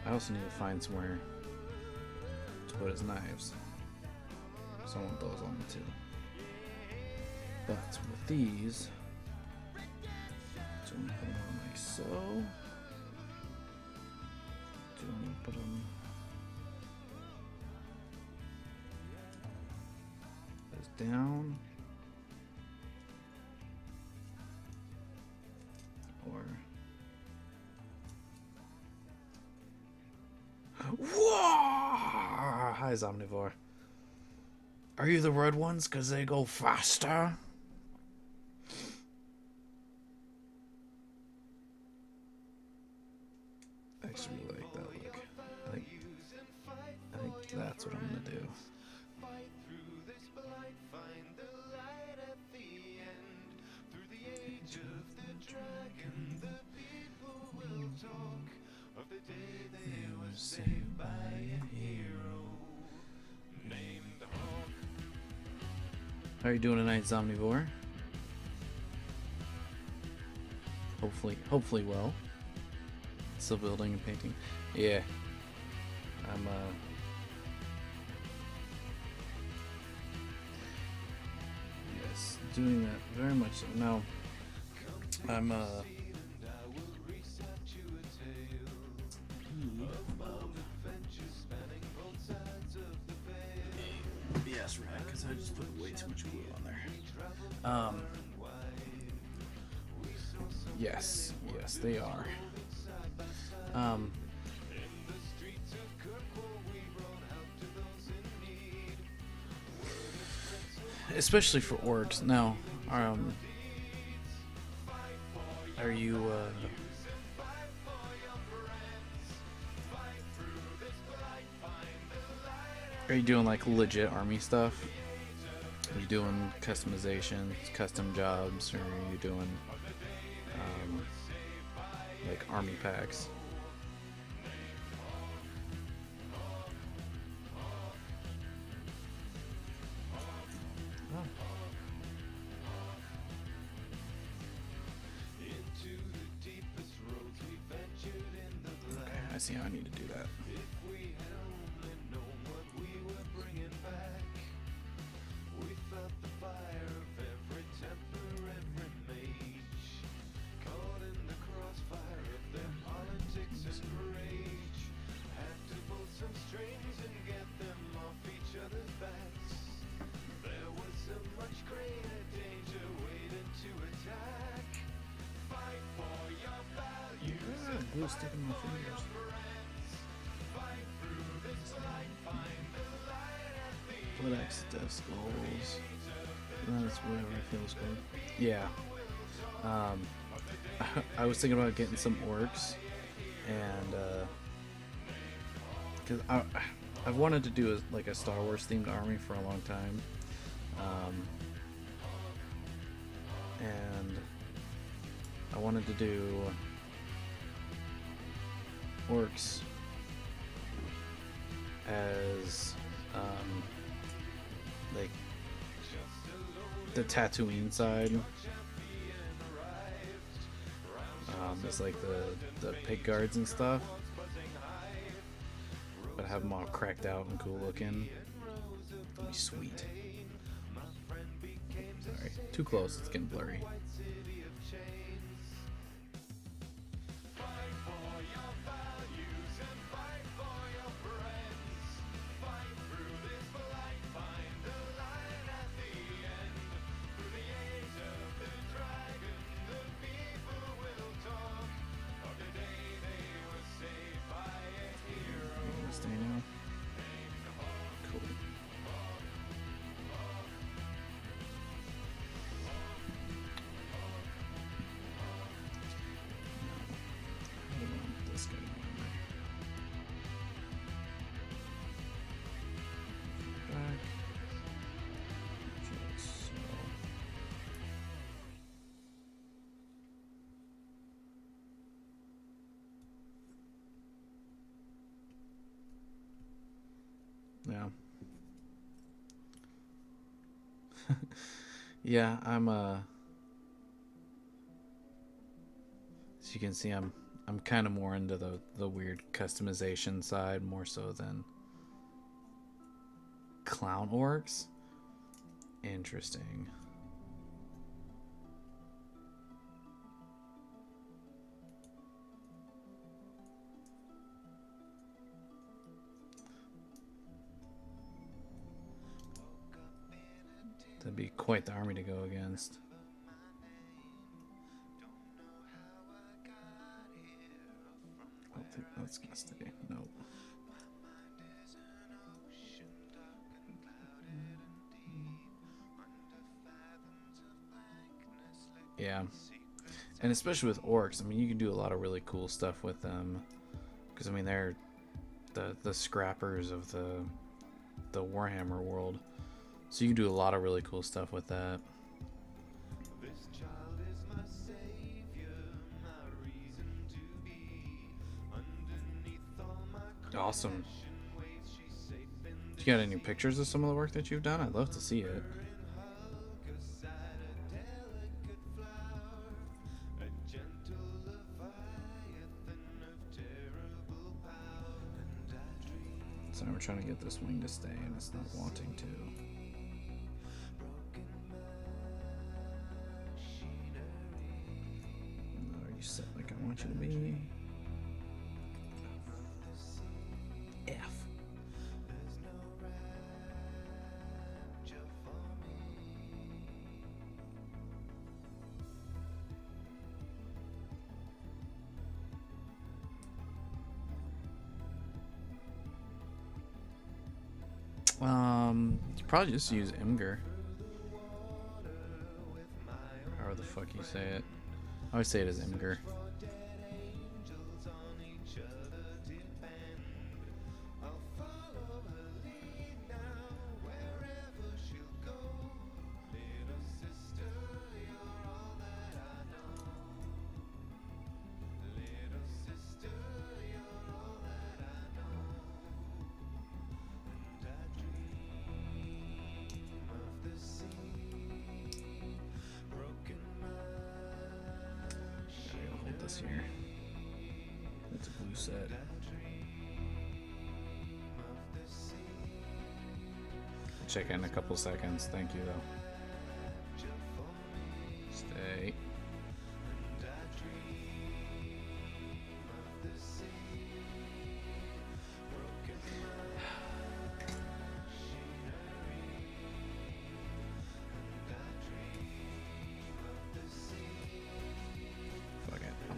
I also need to find somewhere to put his knives. So I want those on me too. But with these, do I want to put them on like so? Do I want to put them as down? Or whoa! Hi, Omnivore. Are you the red ones? 'Cause they go faster? I actually really like that look. I think that's what I'm gonna do. Fight through this blight, find the light at the end. Through the age of the dragon, the people will talk of the day they were saved by a hero named Hawk. How are you doing tonight, Zomnivore? Hopefully well. Still building and painting. Yeah. I'm yes, doing that very much so. Now I'm yes, right, because I just put way too much glue on there. Yes, they are. Especially for orcs. Now, are you doing like legit army stuff? Are you doing customizations, custom jobs, or are you doing like army packs? Okay, I see how I need to do that. Glue sticking in my fingers. Codex Death Skulls. That's whatever feels good. Yeah. I was thinking about getting some orcs, and because I've wanted to do like a Star Wars themed army for a long time, and I wanted to do orcs as like the Tatooine side. It's like the pig guards and stuff, but have them all cracked out and cool looking. That'd be sweet. Sorry, too close. It's getting blurry. Stay now. Cool. I don't want this guy on there. Back. Just so. Yeah. Yeah, I'm as you can see, I'm kind of more into the weird customization side more so than clown orcs. Interesting. That'd be quite the army to go against. I don't think that's gonna stay. Nope. Yeah. And especially with orcs, I mean, you can do a lot of really cool stuff with them. Because, I mean, they're the scrappers of the Warhammer world. So you can do a lot of really cool stuff with that. Awesome. You got any pictures of some of the work that you've done? I'd love to see it. So we're trying to get this wing to stay, and it's not wanting to. Are you set like I want you to be? F. You probably just use Imgur. However the fuck you say it. I always say it as Imgur. Here. That's a blue set. Check in a couple seconds. Thank you, though. Stay.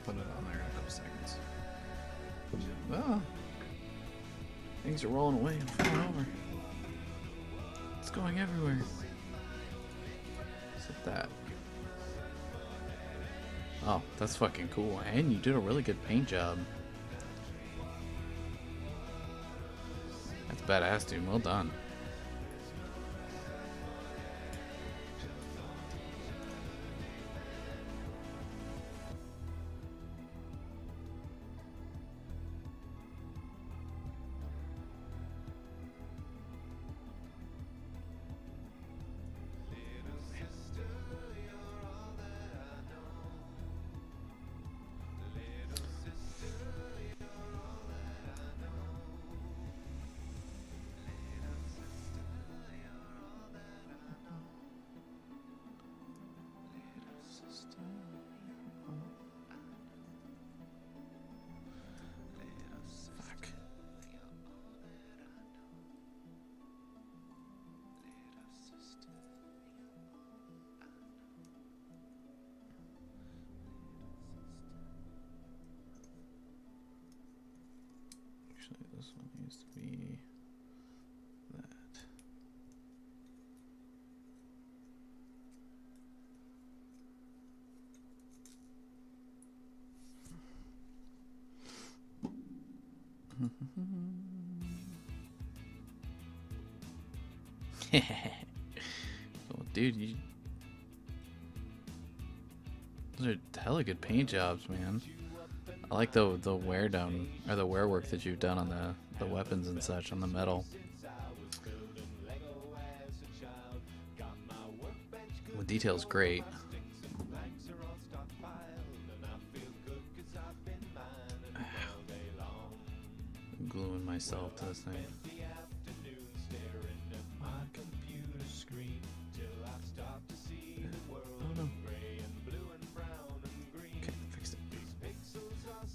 Put it on there in a couple seconds. Well, things are rolling away and falling over. Let's going everywhere. Is it that? Oh, that's fucking cool. And you did a really good paint job. That's badass, dude. Well done. Actually, this one needs to be that. Oh, dude, those are hella good paint jobs, man. I like the wear down or the wear work that you've done on the weapons and such on the metal. The detail's great. I'm gluing myself to this thing.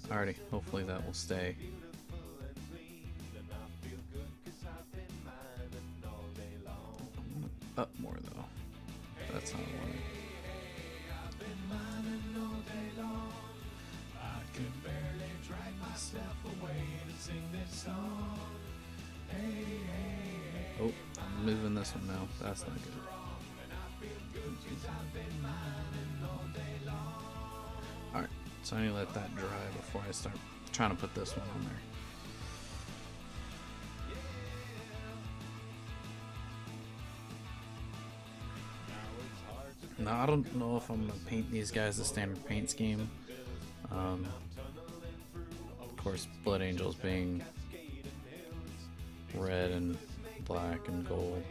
Alrighty, hopefully that will stay. Up more though. That's not what I can barely drag myself away to sing this song. Oh, I'm moving this one now. That's not good. Alright. So I need to let that dry before I start trying to put this one on there. Now I don't know if I'm gonna paint these guys the standard paint scheme. Of course, Blood Angels being red and black and gold.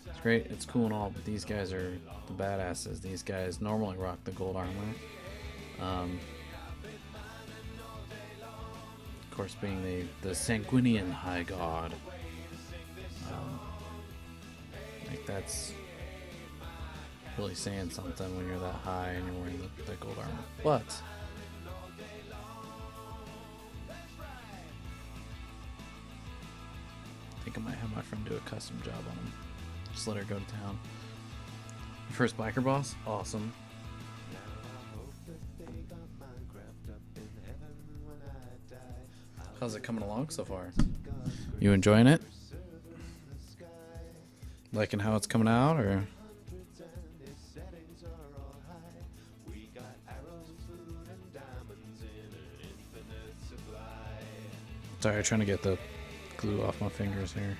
It's great, it's cool and all, but these guys are the badasses. These guys normally rock the gold armor. Of course, being the Sanguine High God. Like that's really saying something when you're that high and you're wearing the gold armor. But I think I might have my friend do a custom job on him. Just let her go to town. First biker boss, awesome. How's it coming along so far? You enjoying it? Liking how it's coming out, or? Sorry, I'm trying to get the glue off my fingers here.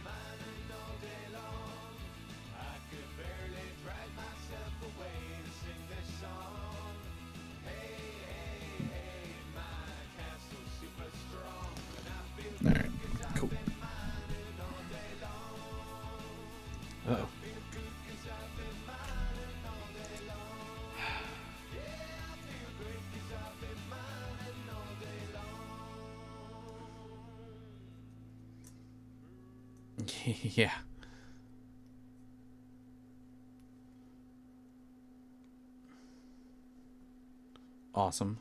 Alright, cool. Uh-oh. Yeah. Awesome.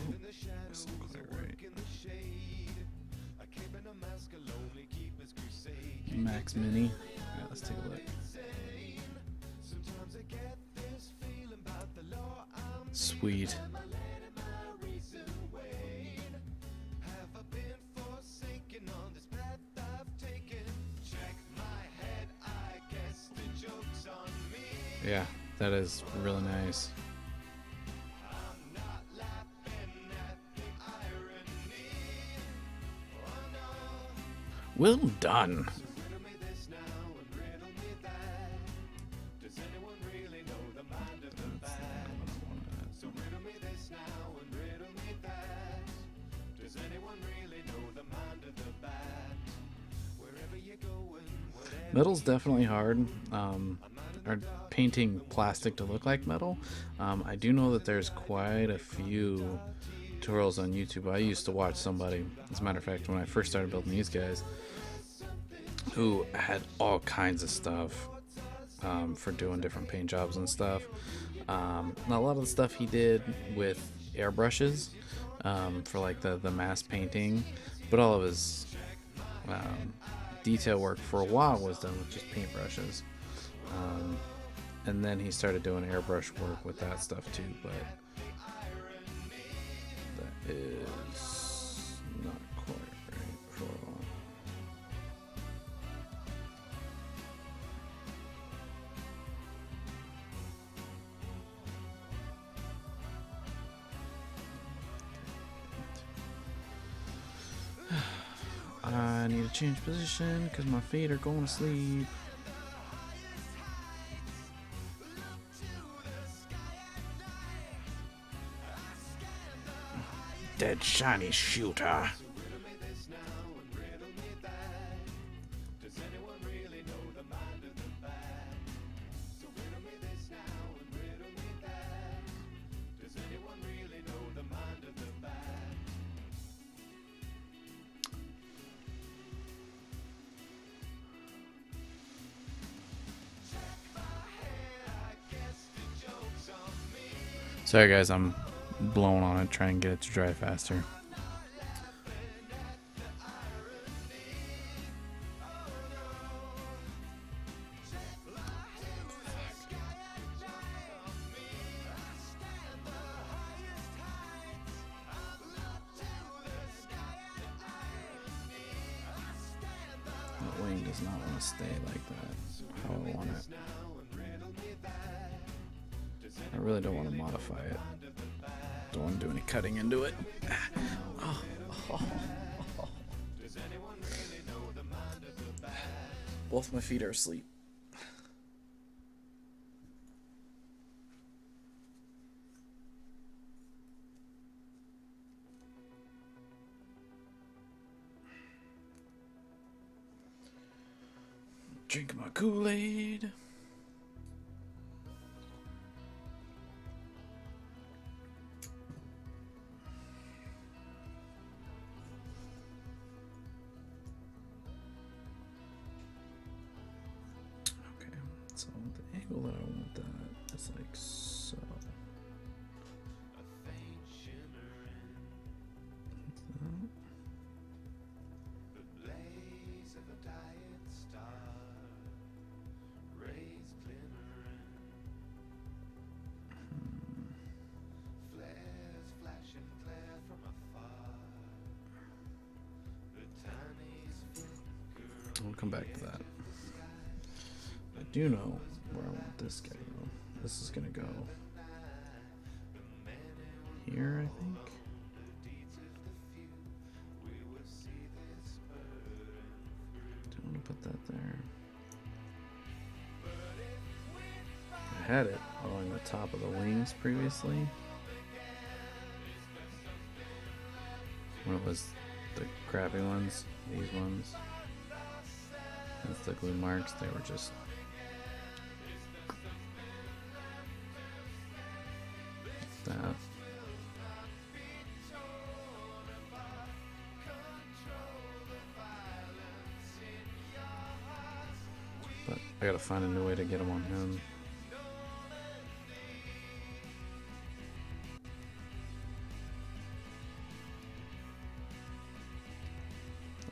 That's not quite right. Max Mini. Yeah, let's take a look. Sweet. Yeah, that is really nice. Well done. Metal's definitely hard. Or painting plastic to look like metal. I do know that there's quite a few tutorials on YouTube. I used to watch somebody, as a matter of fact, when I first started building these guys, who had all kinds of stuff for doing different paint jobs and stuff. A lot of the stuff he did with airbrushes for like the mass painting, but all of his detail work for a while was done with just paintbrushes. And then he started doing airbrush work with that stuff too, but that is not quite right for all. I need to change position because my feet are going to sleep. Dead shiny shooter. Sorry guys, I'm blowing on it, trying to get it to dry faster. The wing does not want to stay like that, how I want it. I really don't want to modify it. Don't want to do any cutting into it. Both my feet are asleep. Drink my Kool-Aid. So the angle that I want that is like so. I'll come back to that. I do know where I want this guy to go. This is gonna go here, I think. Don't want to put that there. I had it along the top of the wings previously. When it was the crappy ones, these ones. That's the glue marks, they were just that. But I gotta find a new way to get them on him.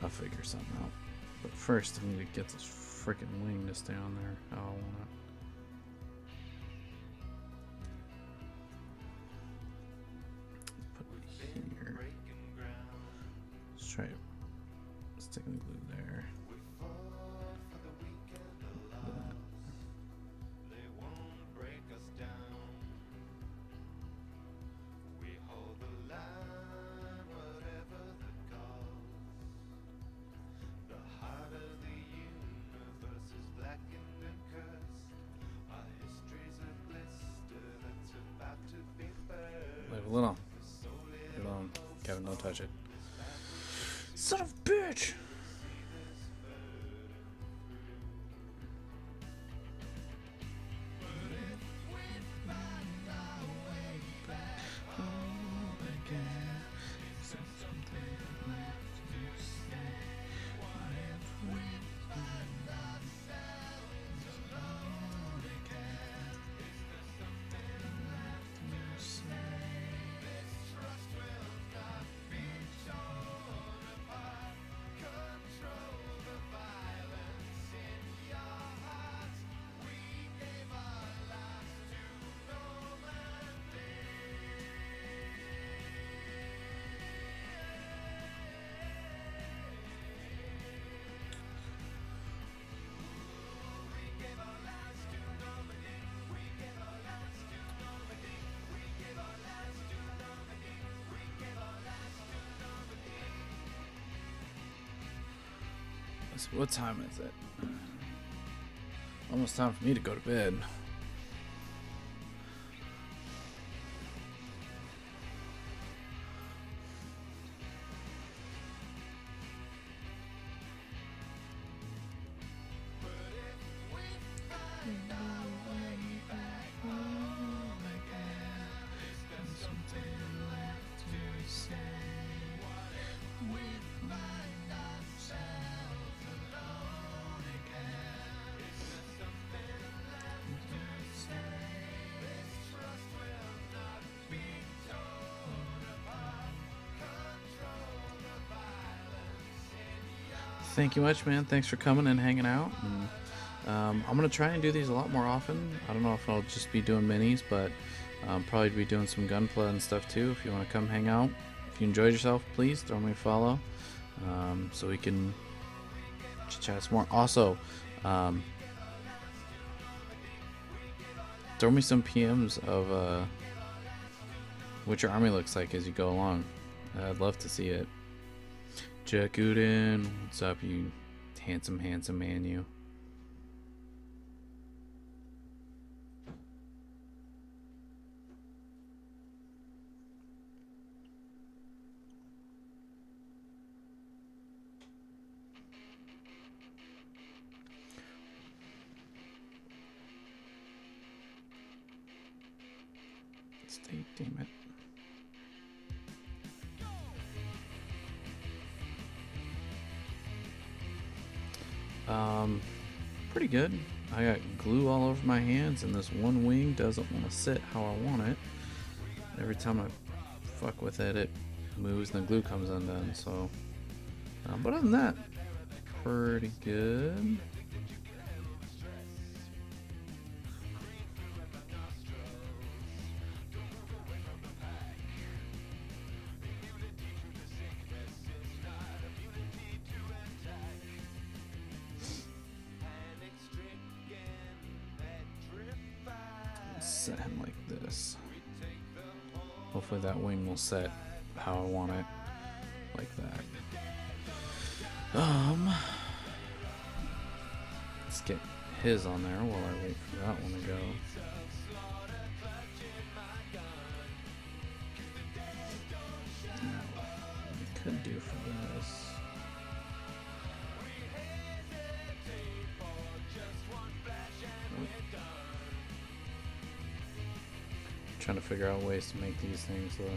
I'll figure something out. But first, I need to get this freaking wing to stay on there how I want it. Put it here. Let's try sticking glue there. Hold on. Hold on. Kevin, don't touch it. Son of a bitch! What time is it? Almost time for me to go to bed. Thank you much, man. Thanks for coming and hanging out. And, I'm going to try and do these a lot more often. I don't know if I'll just be doing minis, but probably be doing some gunplay and stuff too. If you want to come hang out, if you enjoyed yourself, please throw me a follow so we can chat some more. Also, throw me some PMs of what your army looks like as you go along. I'd love to see it. Jakuden, what's up, you handsome man, you? Stay, damn it. Pretty good. I got glue all over my hands, and this one wing doesn't want to sit how I want it. Every time I fuck with it, it moves and the glue comes undone. So, but other than that, pretty good. Set him like this. Hopefully that wing will set how I want it, like that. Let's get his on there while I wait for that one to go. Now, what we could do for this. Trying to figure out ways to make these things look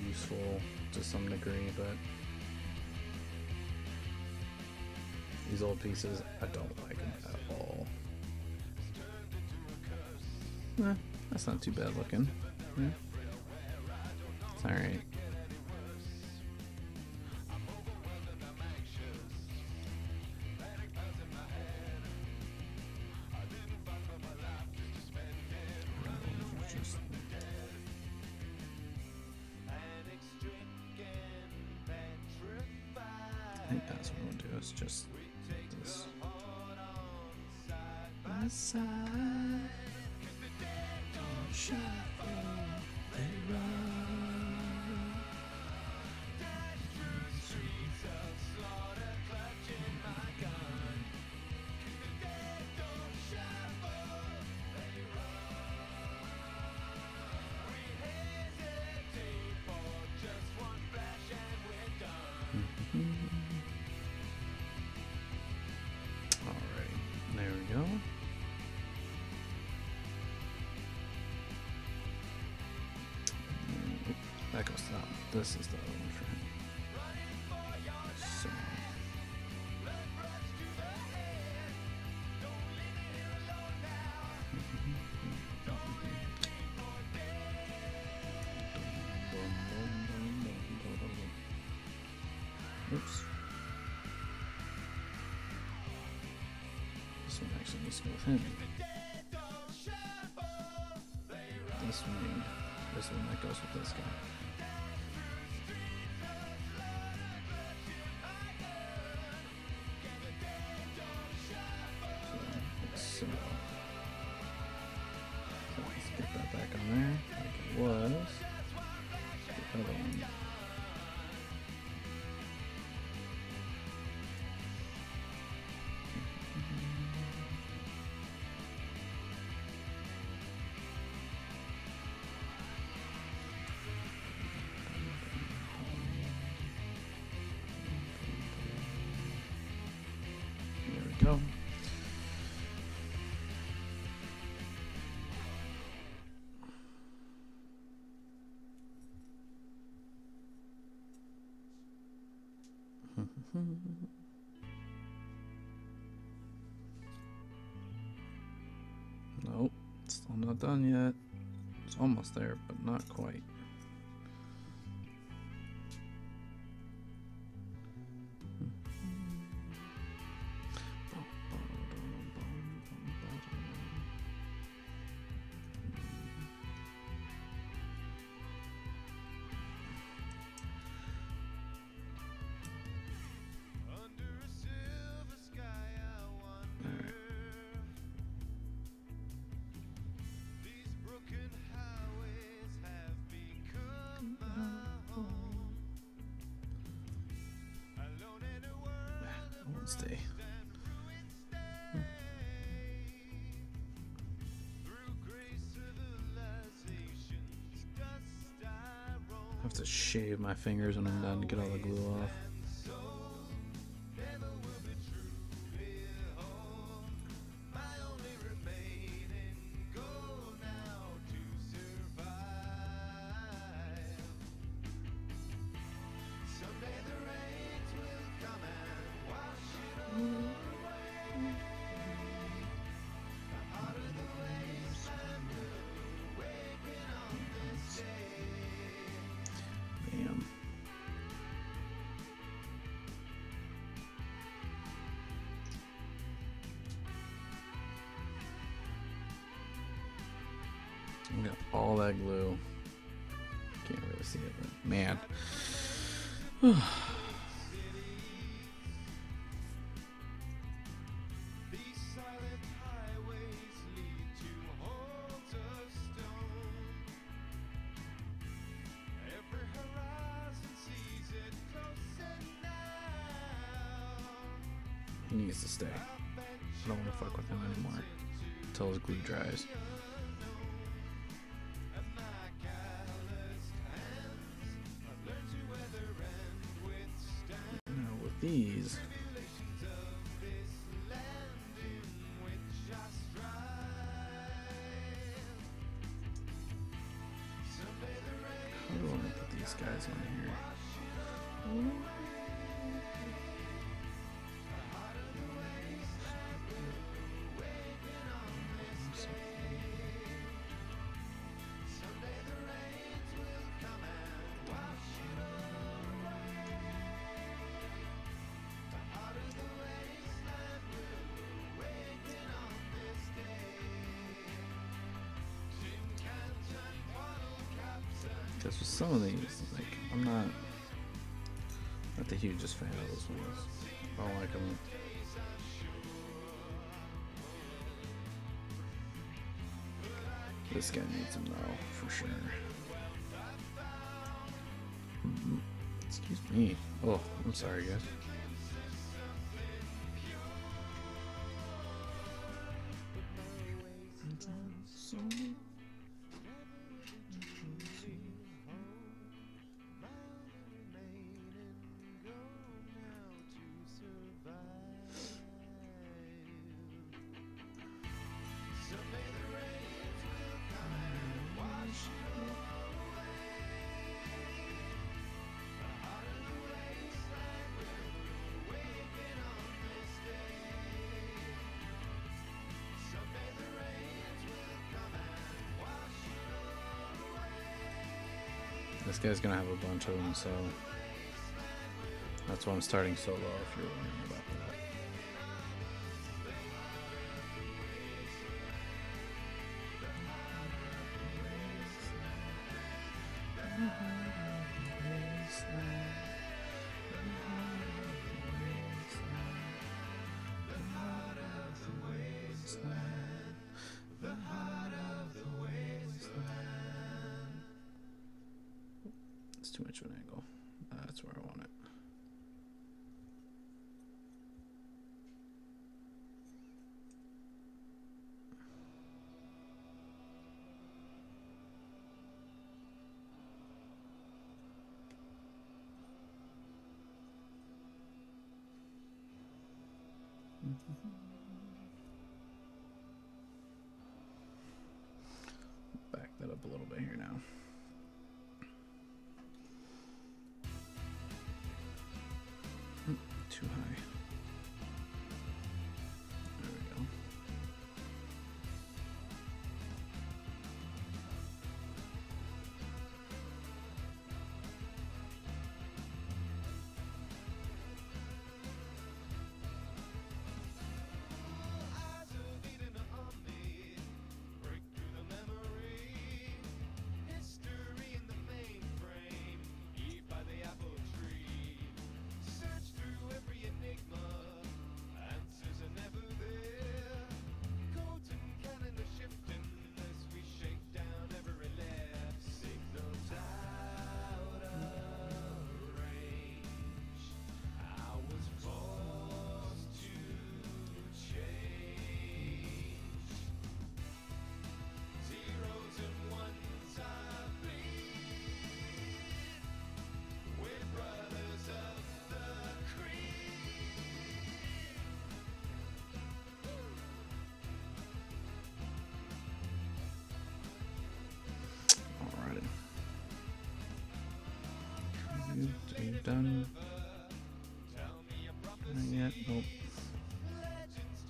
useful to some degree, but these old pieces, I don't like them at all. That's not too bad looking. Yeah. It's alright. think that's what I'm gonna do. It's just this. Alright, there we go. That goes down. This is the other one for him. So. Oops. This one actually needs to go with him. This one that goes with this guy. So let's get that back on there like it was. The other one. There we go. Nope, still not done yet. It's almost there, but not quite. Stay. I have to shave my fingers when I'm done to get all the glue off. Bam. We got all that glue. Can't really see it, but man. He needs to stay. I don't want to fuck with him anymore until his glue dries. Now with these, how do I want to put these guys on here? Because with some of these, like, I'm not Not the hugest fan of those wings. I don't like them. This guy needs them though, for sure. Excuse me. Oh, I'm sorry, guys. This guy's gonna have a bunch of them, so that's why I'm starting so low, if you're wondering about that. It's too much of an angle. That's where I want it. Back that up a little bit here now. Too high. There we go. Are you done? Not yet. Nope.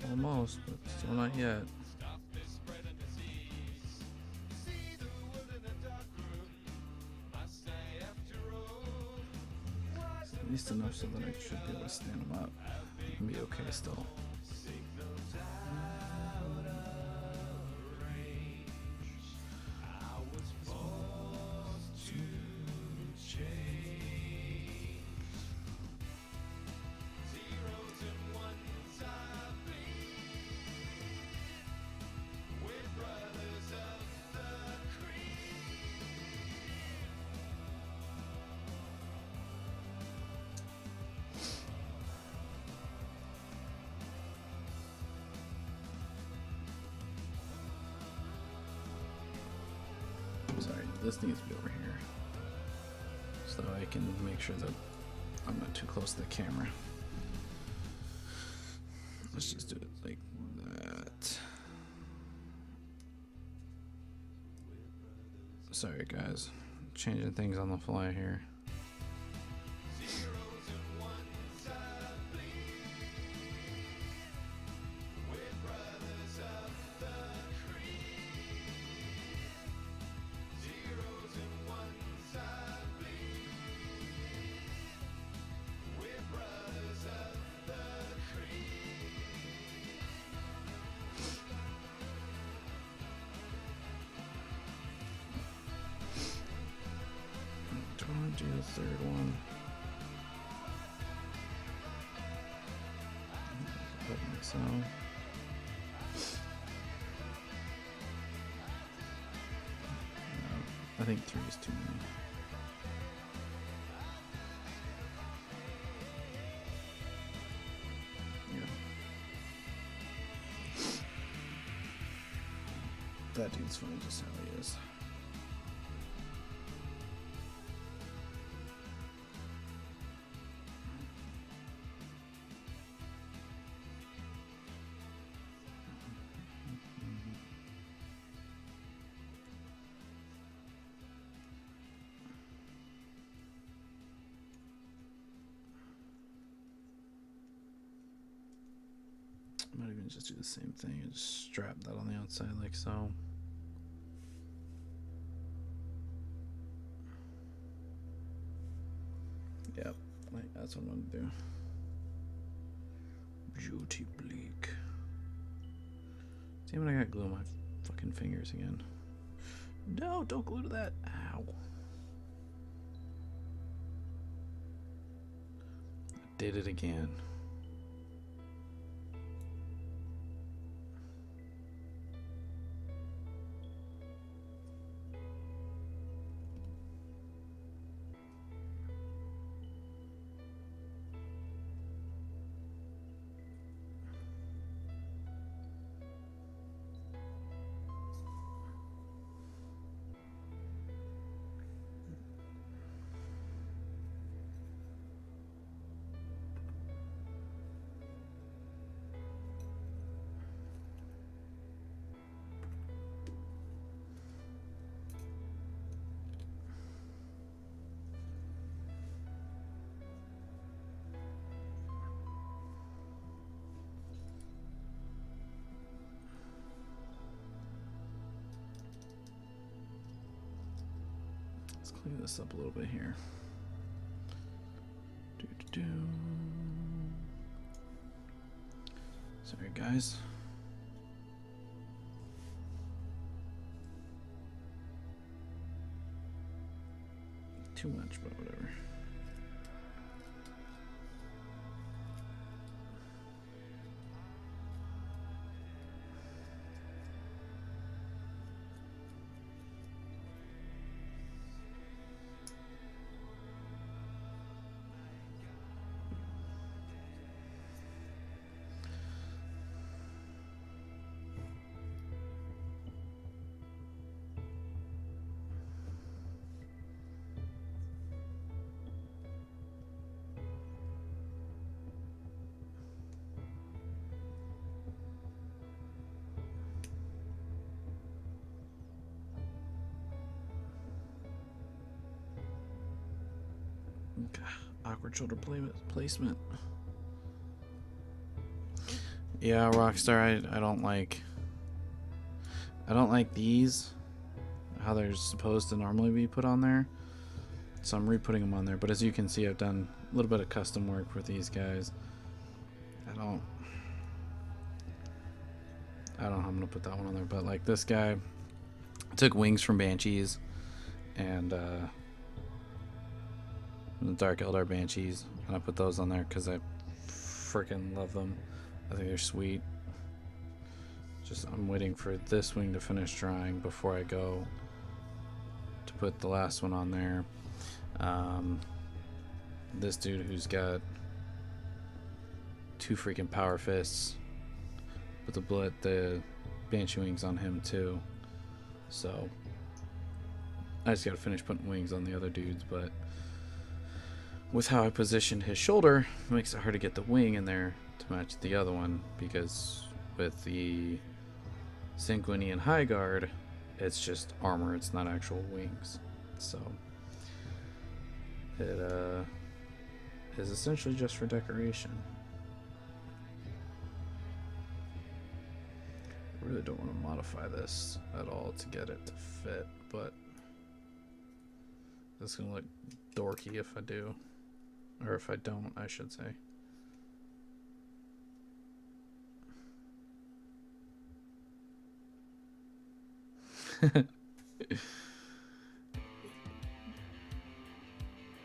Almost, but still not yet. At least enough so that I should be able to stand them up and be okay still. Sorry, this needs to be over here so I can make sure that I'm not too close to the camera. Let's just do it like that. Sorry guys, changing things on the fly here. Do the third one. so. I think 3 is too many. Yeah. That dude's funny just how he is. I might even just do the same thing and just strap that on the outside like so. Yep, that's what I'm gonna do. Beauty bleak. Damn it, I got glue on my fucking fingers again. No, don't glue to that. Ow. I did it again. Let's clean this up a little bit here. Sorry, guys. Too much, but whatever. Awkward shoulder placement. Yeah, Rockstar, I don't like these, how they're supposed to normally be put on there. So I'm re-putting them on there. But as you can see, I've done a little bit of custom work with these guys. I don't know how I'm gonna put that one on there, but like this guy, I took wings from Banshees and the Dark Eldar Banshees, and I put those on there because I freaking love them. I think they're sweet. Just I'm waiting for this wing to finish drying before I go to put the last one on there. This dude who's got 2 freaking power fists, put the Banshee wings on him too. So I just gotta finish putting wings on the other dudes, but with how I positioned his shoulder, it makes it hard to get the wing in there to match the other one, because with the Sanguine and High Guard, it's just armor, it's not actual wings. So it is essentially just for decoration. I really don't want to modify this at all to get it to fit, but it's gonna look dorky if I do. Or if I don't, I should say.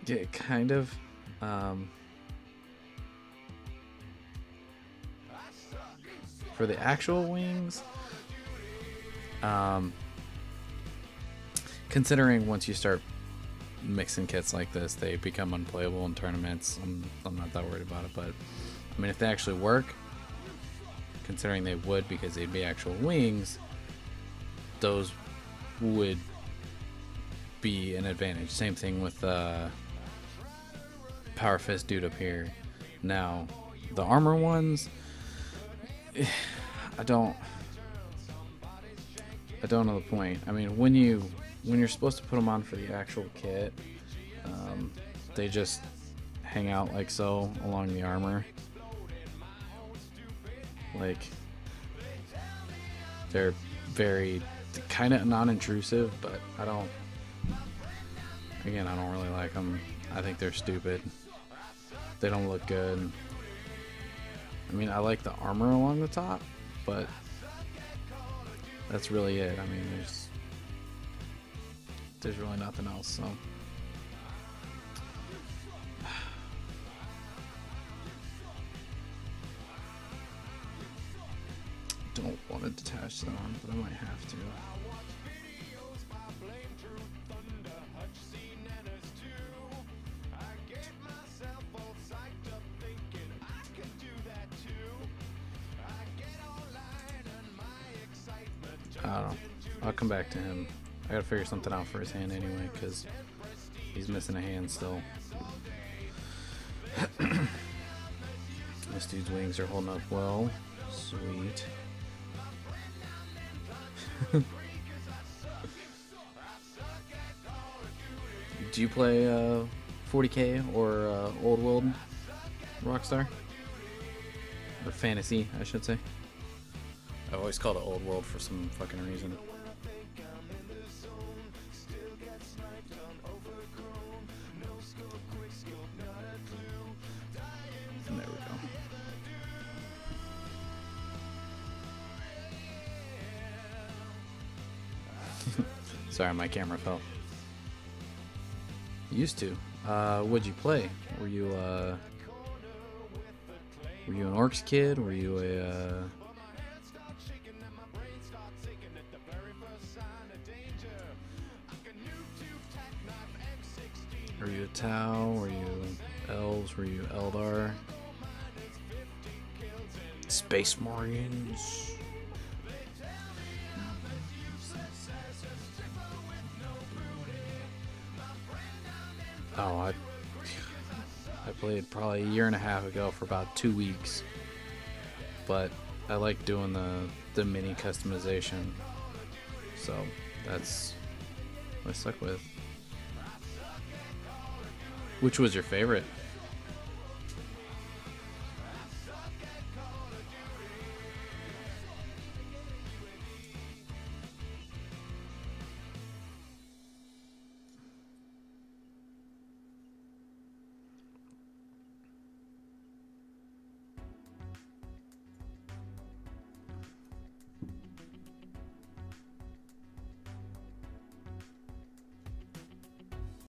Yeah, kind of. For the actual wings, considering once you start mixing kits like this, they become unplayable in tournaments. I'm not that worried about it, but I mean, if they actually work, considering they would because they'd be actual wings, those would be an advantage. Same thing with Power Fist dude up here. Now, the armor ones, I don't know the point. I mean, when you're supposed to put them on for the actual kit, they just hang out like so along the armor. Like, they're very kind of non-intrusive, but I don't really like them. I think they're stupid. They don't look good. I mean, I like the armor along the top, but that's really it. I mean, there's really nothing else, so. Don't want to detach the arm, but I might have to. I don't know. I'll come back to him. I gotta figure something out for his hand anyway, because he's missing a hand still. This dude's wings are holding up well. Sweet. Do you play 40K or Old World Rockstar? Or Fantasy, I should say. I've always called it Old World for some fucking reason. And there we go. Sorry, my camera fell. Used to. What'd you play? Were you an Orcs kid? Were you a Were you a Tau? Were you Elves? Were you Eldar? Space Marines? Oh, I played probably a year and a half ago for about 2 weeks, but I like doing the mini customization, so that's what I stuck with. Which was your favorite?